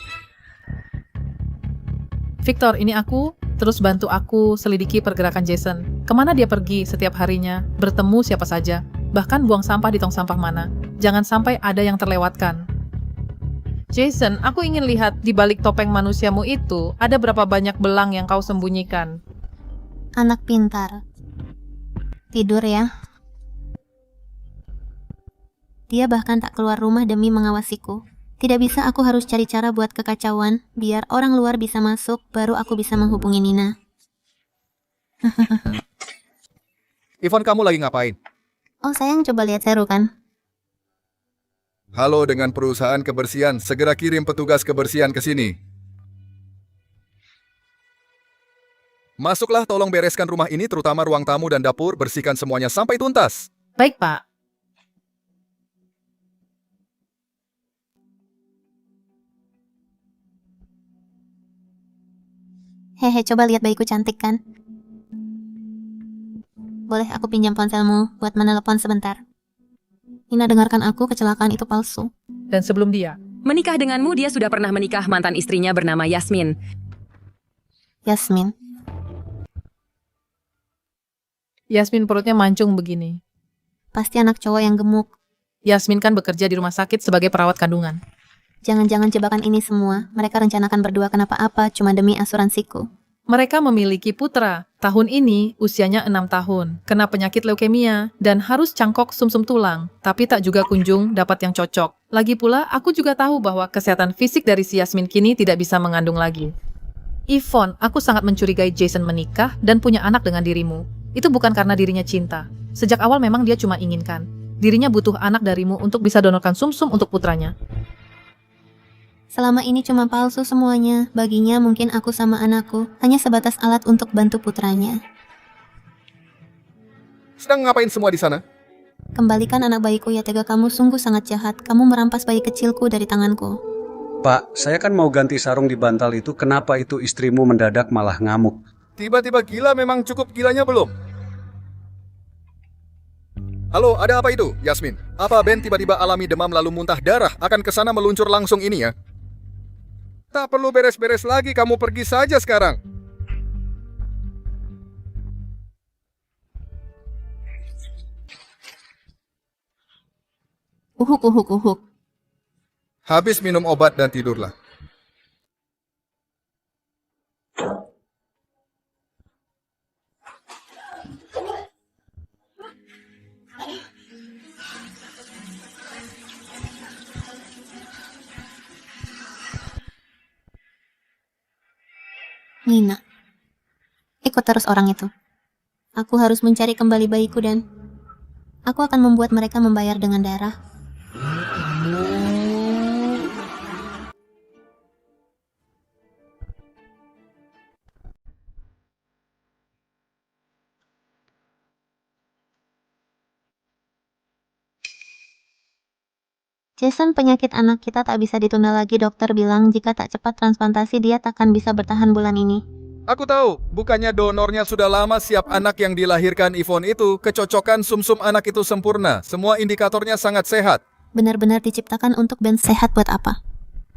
Victor, ini aku, terus bantu aku selidiki pergerakan Jason. Kemana dia pergi setiap harinya, bertemu siapa saja, bahkan buang sampah di tong sampah mana. Jangan sampai ada yang terlewatkan. Jason, aku ingin lihat di balik topeng manusiamu itu, ada berapa banyak belang yang kau sembunyikan. Anak pintar. Tidur ya. Dia bahkan tak keluar rumah demi mengawasiku. Tidak bisa, aku harus cari cara buat kekacauan, biar orang luar bisa masuk, baru aku bisa menghubungi Nina. Yvonne, kamu lagi ngapain? Oh sayang, coba lihat seru kan? Halo dengan perusahaan kebersihan, segera kirim petugas kebersihan ke sini. Masuklah, tolong bereskan rumah ini, terutama ruang tamu dan dapur, bersihkan semuanya sampai tuntas. Baik, Pak. Hehe, coba lihat bayiku cantik kan? Boleh aku pinjam ponselmu buat menelepon sebentar? Nina, dengarkan aku, kecelakaan itu palsu. Dan sebelum dia Menikah denganmu, dia sudah pernah menikah mantan istrinya bernama Yasmin. Yasmin? Yasmin perutnya mancung begini. Pasti anak cowok yang gemuk. Yasmin kan bekerja di rumah sakit sebagai perawat kandungan. Jangan-jangan jebakan ini semua, mereka rencanakan berdua kenapa apa cuma demi asuransiku. Mereka memiliki putra. Tahun ini usianya 6 tahun, kena penyakit leukemia, dan harus cangkok sumsum tulang, tapi tak juga kunjung dapat yang cocok. Lagi pula, aku juga tahu bahwa kesehatan fisik dari si Yasmin kini tidak bisa mengandung lagi. Yvonne, aku sangat mencurigai Jason menikah dan punya anak dengan dirimu. Itu bukan karena dirinya cinta. Sejak awal memang dia cuma inginkan. Dirinya butuh anak darimu untuk bisa donorkan sumsum untuk putranya. Selama ini cuma palsu semuanya. Baginya mungkin aku sama anakku hanya sebatas alat untuk bantu putranya. Sedang ngapain semua di sana? Kembalikan anak bayiku ya Tega, kamu sungguh sangat jahat. Kamu merampas bayi kecilku dari tanganku. Pak, saya kan mau ganti sarung di bantal itu, kenapa itu istrimu mendadak malah ngamuk? Tiba-tiba gila, memang cukup gilanya belum? Halo, ada apa itu, Yasmin? Apa Ben tiba-tiba alami demam lalu muntah darah? Akan kesana meluncur langsung ini ya? Tak perlu beres-beres lagi, kamu pergi saja sekarang. Uhuk. Habis minum obat dan tidurlah. Nina, ikut terus orang itu. Aku harus mencari kembali bayiku dan aku akan membuat mereka membayar dengan darah. Jason, penyakit anak kita tak bisa ditunda lagi. Dokter bilang jika tak cepat transplantasi dia takkan bisa bertahan bulan ini. Aku tahu, bukannya donornya sudah lama siap. Anak yang dilahirkan Yvonne itu, kecocokan sumsum anak itu sempurna. Semua indikatornya sangat sehat. Benar-benar diciptakan untuk Ben. Sehat buat apa?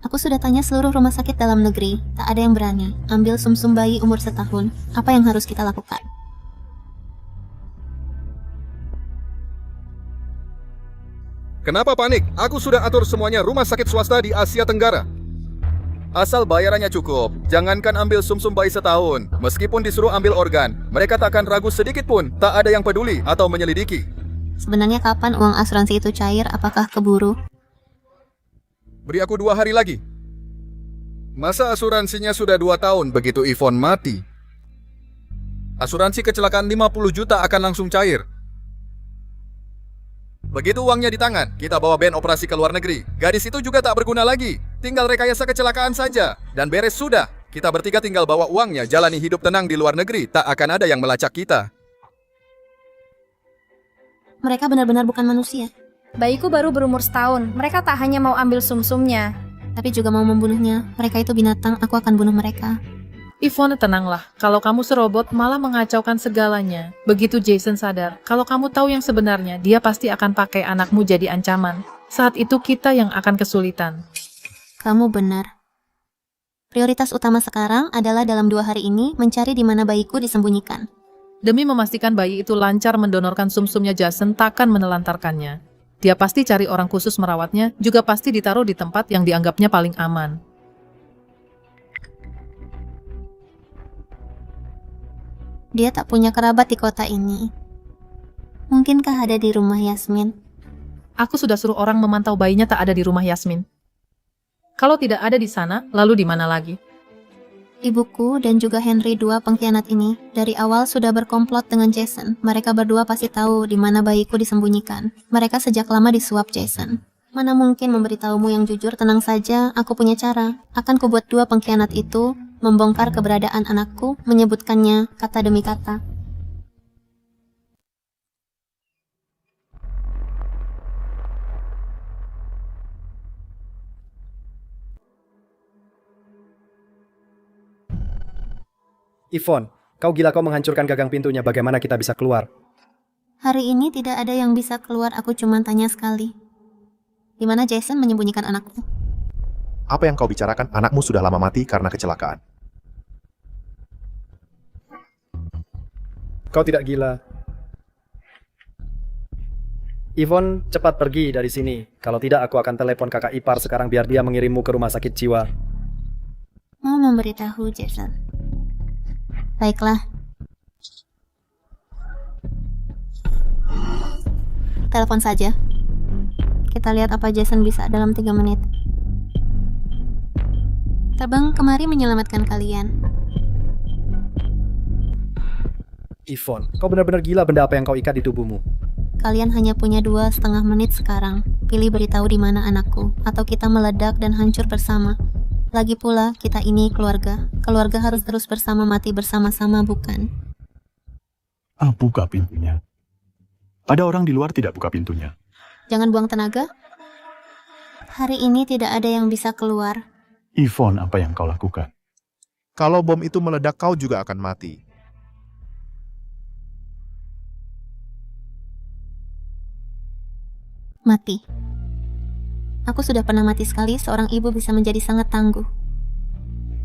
Aku sudah tanya seluruh rumah sakit dalam negeri, tak ada yang berani ambil sumsum bayi umur 1 tahun. Apa yang harus kita lakukan? Kenapa panik? Aku sudah atur semuanya rumah sakit swasta di Asia Tenggara. Asal bayarannya cukup, jangankan ambil sumsum bayi 1 tahun. Meskipun disuruh ambil organ, mereka tak akan ragu sedikit pun. Tak ada yang peduli atau menyelidiki. Sebenarnya kapan uang asuransi itu cair? Apakah keburu? Beri aku 2 hari lagi. Masa asuransinya sudah 2 tahun begitu Yvonne mati? Asuransi kecelakaan 50 juta akan langsung cair. Begitu uangnya di tangan, kita bawa Ben operasi ke luar negeri. Gadis itu juga tak berguna lagi. Tinggal rekayasa kecelakaan saja. Dan beres sudah. Kita bertiga tinggal bawa uangnya, jalani hidup tenang di luar negeri. Tak akan ada yang melacak kita. Mereka benar-benar bukan manusia. Bayiku baru berumur 1 tahun. Mereka tak hanya mau ambil sumsumnya, tapi juga mau membunuhnya. Mereka itu binatang, aku akan bunuh mereka. Yvonne, tenanglah. Kalau kamu serobot, malah mengacaukan segalanya. Begitu Jason sadar, kalau kamu tahu yang sebenarnya, dia pasti akan pakai anakmu jadi ancaman. Saat itu kita yang akan kesulitan. Kamu benar. Prioritas utama sekarang adalah dalam 2 hari ini mencari di mana bayiku disembunyikan. Demi memastikan bayi itu lancar mendonorkan sumsumnya, Jason takkan menelantarkannya. Dia pasti cari orang khusus merawatnya, juga pasti ditaruh di tempat yang dianggapnya paling aman. Dia tak punya kerabat di kota ini. Mungkinkah ada di rumah Yasmin? Aku sudah suruh orang memantau bayinya, tak ada di rumah Yasmin. Kalau tidak ada di sana, lalu di mana lagi? Ibuku dan juga Henry, 2 pengkhianat ini, dari awal sudah berkomplot dengan Jason. Mereka berdua pasti tahu di mana bayiku disembunyikan. Mereka sejak lama disuap Jason. Mana mungkin memberitahumu yang jujur? Tenang saja, aku punya cara. Akan kubuat 2 pengkhianat itu membongkar keberadaan anakku, menyebutkannya kata demi kata. Yvonne, kau gila, kau menghancurkan gagang pintunya. Bagaimana kita bisa keluar? Hari ini tidak ada yang bisa keluar, aku cuma tanya sekali. Di mana Jason menyembunyikan anakku? Apa yang kau bicarakan? Anakmu sudah lama mati karena kecelakaan. Kau tidak gila. Yvonne, cepat pergi dari sini. Kalau tidak, aku akan telepon kakak ipar sekarang biar dia mengirimmu ke rumah sakit jiwa. Mau memberitahu Jason. Baiklah. Telepon saja. Kita lihat apa Jason bisa dalam 3 menit. Terbang kemari menyelamatkan kalian. Yvonne, kau benar-benar gila. Benda apa yang kau ikat di tubuhmu? Kalian hanya punya 2,5 menit sekarang. Pilih beritahu di mana anakku, atau kita meledak dan hancur bersama. Lagi pula, kita ini keluarga. Keluarga harus terus bersama, mati bersama-sama, bukan? Buka pintunya. Ada orang di luar tidak buka pintunya. Jangan buang tenaga. Hari ini tidak ada yang bisa keluar. Yvonne, apa yang kau lakukan? Kalau bom itu meledak, kau juga akan mati. Mati. Aku sudah pernah mati sekali, seorang ibu bisa menjadi sangat tangguh.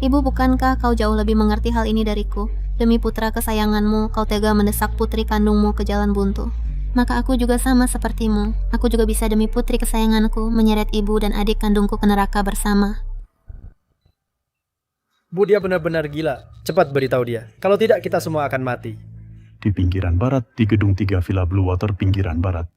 Ibu, bukankah kau jauh lebih mengerti hal ini dariku? Demi putra kesayanganmu, kau tega mendesak putri kandungmu ke jalan buntu. Maka aku juga sama sepertimu. Aku juga bisa demi putri kesayanganku menyeret ibu dan adik kandungku ke neraka bersama. Bu, dia benar-benar gila. Cepat beritahu dia. Kalau tidak, kita semua akan mati. Di pinggiran barat, di gedung 3 Villa Blue Water pinggiran barat.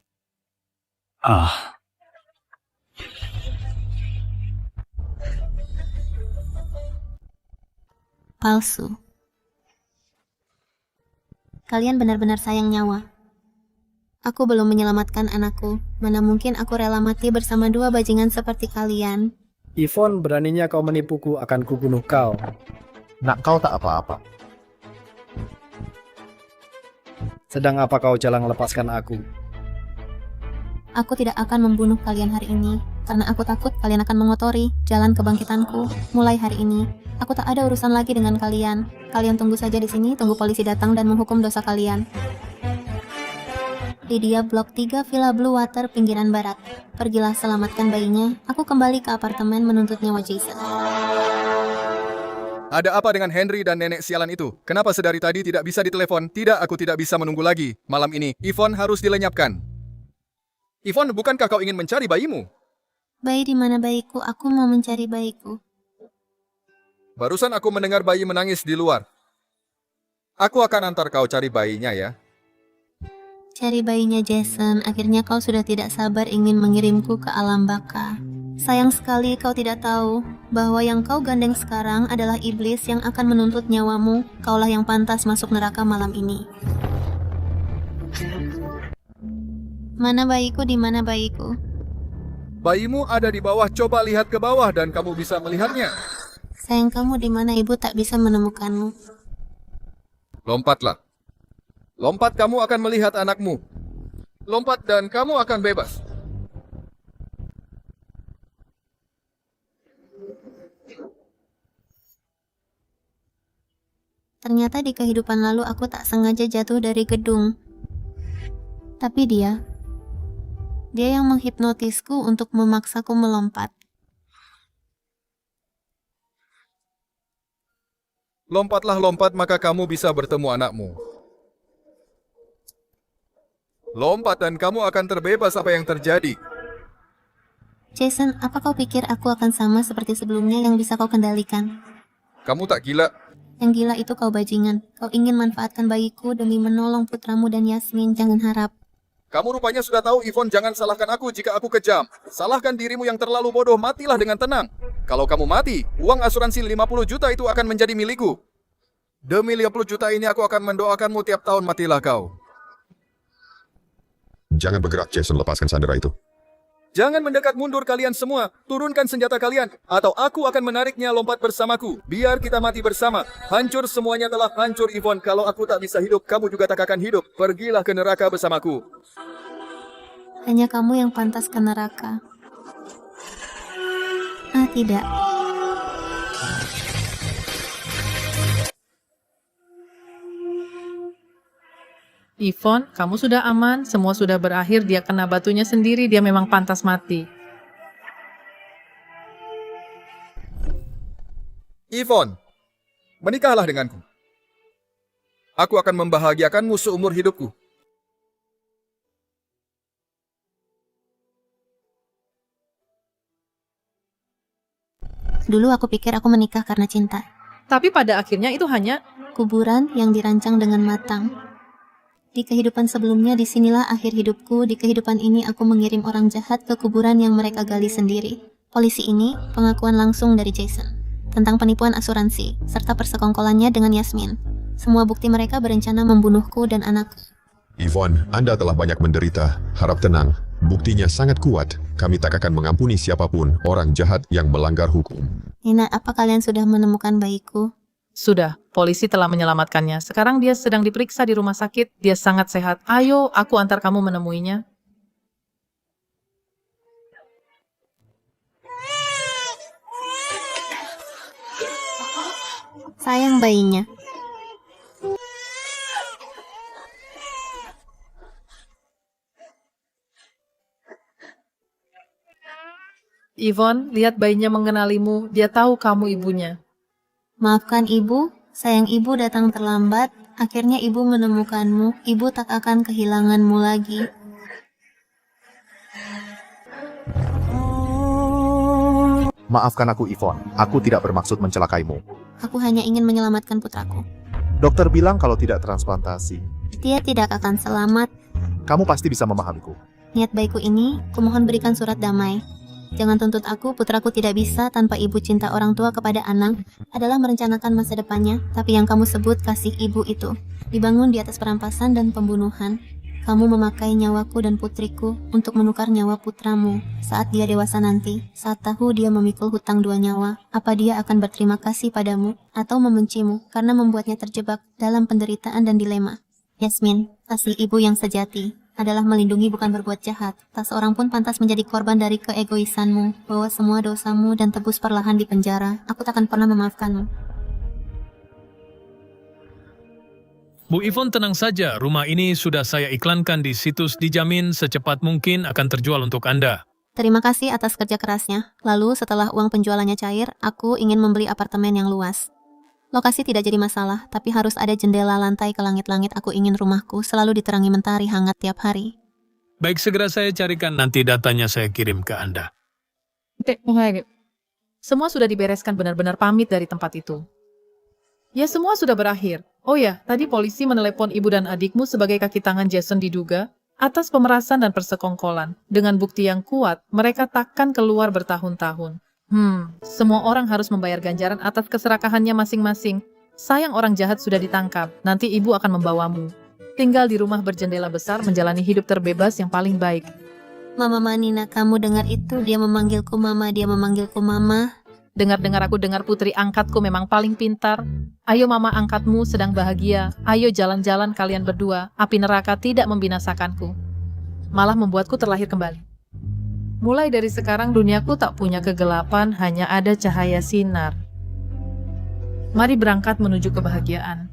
Palsu. Kalian benar-benar sayang nyawa. Aku belum menyelamatkan anakku. Mana mungkin aku rela mati bersama dua bajingan seperti kalian. Yvonne, beraninya kau menipuku, akan kubunuh kau. Nak, kau tak apa-apa. Sedang apa kau jalang lepaskan aku? Aku tidak akan membunuh kalian hari ini, karena aku takut kalian akan mengotori jalan kebangkitanku. Mulai hari ini, aku tak ada urusan lagi dengan kalian. Kalian tunggu saja di sini, tunggu polisi datang dan menghukum dosa kalian. Lydia, Blok 3 Villa Blue Water, pinggiran barat. Pergilah selamatkan bayinya. Aku kembali ke apartemen menuntut nyawa Jason. Ada apa dengan Henry dan nenek sialan itu? Kenapa sedari tadi tidak bisa ditelepon? Tidak, aku tidak bisa menunggu lagi. Malam ini, Yvonne harus dilenyapkan. Yvonne, bukankah kau ingin mencari bayimu? Bayi di mana bayiku? Aku mau mencari bayiku. Barusan aku mendengar bayi menangis di luar. Aku akan antar kau cari bayinya ya. Cari bayinya Jason, akhirnya kau sudah tidak sabar ingin mengirimku ke alam baka. Sayang sekali kau tidak tahu bahwa yang kau gandeng sekarang adalah iblis yang akan menuntut nyawamu. Kaulah yang pantas masuk neraka malam ini. Mana bayiku? Di mana bayiku? Bayimu ada di bawah, coba lihat ke bawah dan kamu bisa melihatnya. Sayang, kamu di mana? Ibu tak bisa menemukanmu. Lompatlah. Lompat, kamu akan melihat anakmu. Lompat dan kamu akan bebas. Ternyata di kehidupan lalu aku tak sengaja jatuh dari gedung. Tapi dia yang menghipnotisku untuk memaksaku melompat. Lompatlah, lompat, maka kamu bisa bertemu anakmu. Lompat dan kamu akan terbebas apa yang terjadi. Jason, apa kau pikir aku akan sama seperti sebelumnya yang bisa kau kendalikan? Kamu tak gila. Yang gila itu kau bajingan. Kau ingin manfaatkan bayiku demi menolong putramu dan Yasmin, jangan harap. Kamu rupanya sudah tahu, Yvonne, jangan salahkan aku jika aku kejam. Salahkan dirimu yang terlalu bodoh, matilah dengan tenang. Kalau kamu mati, uang asuransi 50 juta itu akan menjadi milikku. Demi 50 juta ini aku akan mendoakanmu tiap tahun, matilah kau. Jangan bergerak, Jason, lepaskan Sandra itu. Jangan mendekat, mundur kalian semua. Turunkan senjata kalian, atau aku akan menariknya. Lompat bersamaku. Biar kita mati bersama. Hancur, semuanya telah hancur, Yvonne. Kalau aku tak bisa hidup, kamu juga tak akan hidup. Pergilah ke neraka bersamaku. Hanya kamu yang pantas ke neraka. Tidak. Yvonne, kamu sudah aman, semua sudah berakhir, dia kena batunya sendiri, dia memang pantas mati. Yvonne, menikahlah denganku. Aku akan membahagiakanmu seumur hidupku. Dulu aku pikir aku menikah karena cinta. Tapi pada akhirnya itu hanya kuburan yang dirancang dengan matang. Di kehidupan sebelumnya, disinilah akhir hidupku. Di kehidupan ini, aku mengirim orang jahat ke kuburan yang mereka gali sendiri. Polisi ini, pengakuan langsung dari Jason tentang penipuan asuransi, serta persekongkolannya dengan Yasmin. Semua bukti mereka berencana membunuhku dan anakku. Yvonne, Anda telah banyak menderita. Harap tenang. Buktinya sangat kuat. Kami tak akan mengampuni siapapun orang jahat yang melanggar hukum. Nina, apa kalian sudah menemukan bayiku? Sudah, polisi telah menyelamatkannya. Sekarang dia sedang diperiksa di rumah sakit. Dia sangat sehat. Ayo, aku antar kamu menemuinya. Sayang bayinya. Yvonne, lihat bayinya mengenalimu. Dia tahu kamu ibunya. Maafkan ibu, sayang ibu datang terlambat. Akhirnya ibu menemukanmu. Ibu tak akan kehilanganmu lagi. Maafkan aku, Yvonne. Aku tidak bermaksud mencelakaimu. Aku hanya ingin menyelamatkan putraku. Dokter bilang kalau tidak transplantasi, Dia tidak akan selamat. kamu pasti bisa memahamiku. Niat baikku ini, kumohon berikan surat damai. Jangan tuntut aku, putraku tidak bisa tanpa ibu. Cinta orang tua kepada anak adalah merencanakan masa depannya, tapi yang kamu sebut kasih ibu itu dibangun di atas perampasan dan pembunuhan. Kamu memakai nyawaku dan putriku untuk menukar nyawa putramu saat dia dewasa nanti. Saat tahu dia memikul hutang 2 nyawa, apa dia akan berterima kasih padamu atau membencimu karena membuatnya terjebak dalam penderitaan dan dilema? Yasmin, kasih ibu yang sejati adalah melindungi bukan berbuat jahat. Tak seorang pun pantas menjadi korban dari keegoisanmu. Bawa semua dosamu dan tebus perlahan di penjara. Aku takkan pernah memaafkanmu. Bu Yvonne, tenang saja, rumah ini sudah saya iklankan di situs, dijamin secepat mungkin akan terjual untuk Anda. Terima kasih atas kerja kerasnya. Lalu setelah uang penjualannya cair, aku ingin membeli apartemen yang luas. Lokasi tidak jadi masalah, tapi harus ada jendela lantai ke langit-langit. Aku ingin rumahku selalu diterangi mentari hangat tiap hari. Baik, segera saya carikan, nanti datanya saya kirim ke Anda. Semua sudah dibereskan, benar-benar pamit dari tempat itu. Ya, semua sudah berakhir. Oh ya, tadi polisi menelepon ibu dan adikmu sebagai kaki tangan Jason diduga atas pemerasan dan persekongkolan. Dengan bukti yang kuat, mereka takkan keluar bertahun-tahun. Semua orang harus membayar ganjaran atas keserakahannya masing-masing. Sayang orang jahat sudah ditangkap, nanti ibu akan membawamu. Tinggal di rumah berjendela besar, menjalani hidup terbebas yang paling baik. Mama Manina, kamu dengar itu? Dia memanggilku mama, dia memanggilku mama. Dengar-dengar aku dengar putri angkatku memang paling pintar. Ayo mama angkatmu sedang bahagia. Ayo jalan-jalan kalian berdua. Api neraka tidak membinasakanku. Malah membuatku terlahir kembali. Mulai dari sekarang duniaku tak punya kegelapan, hanya ada cahaya sinar. Mari berangkat menuju kebahagiaan.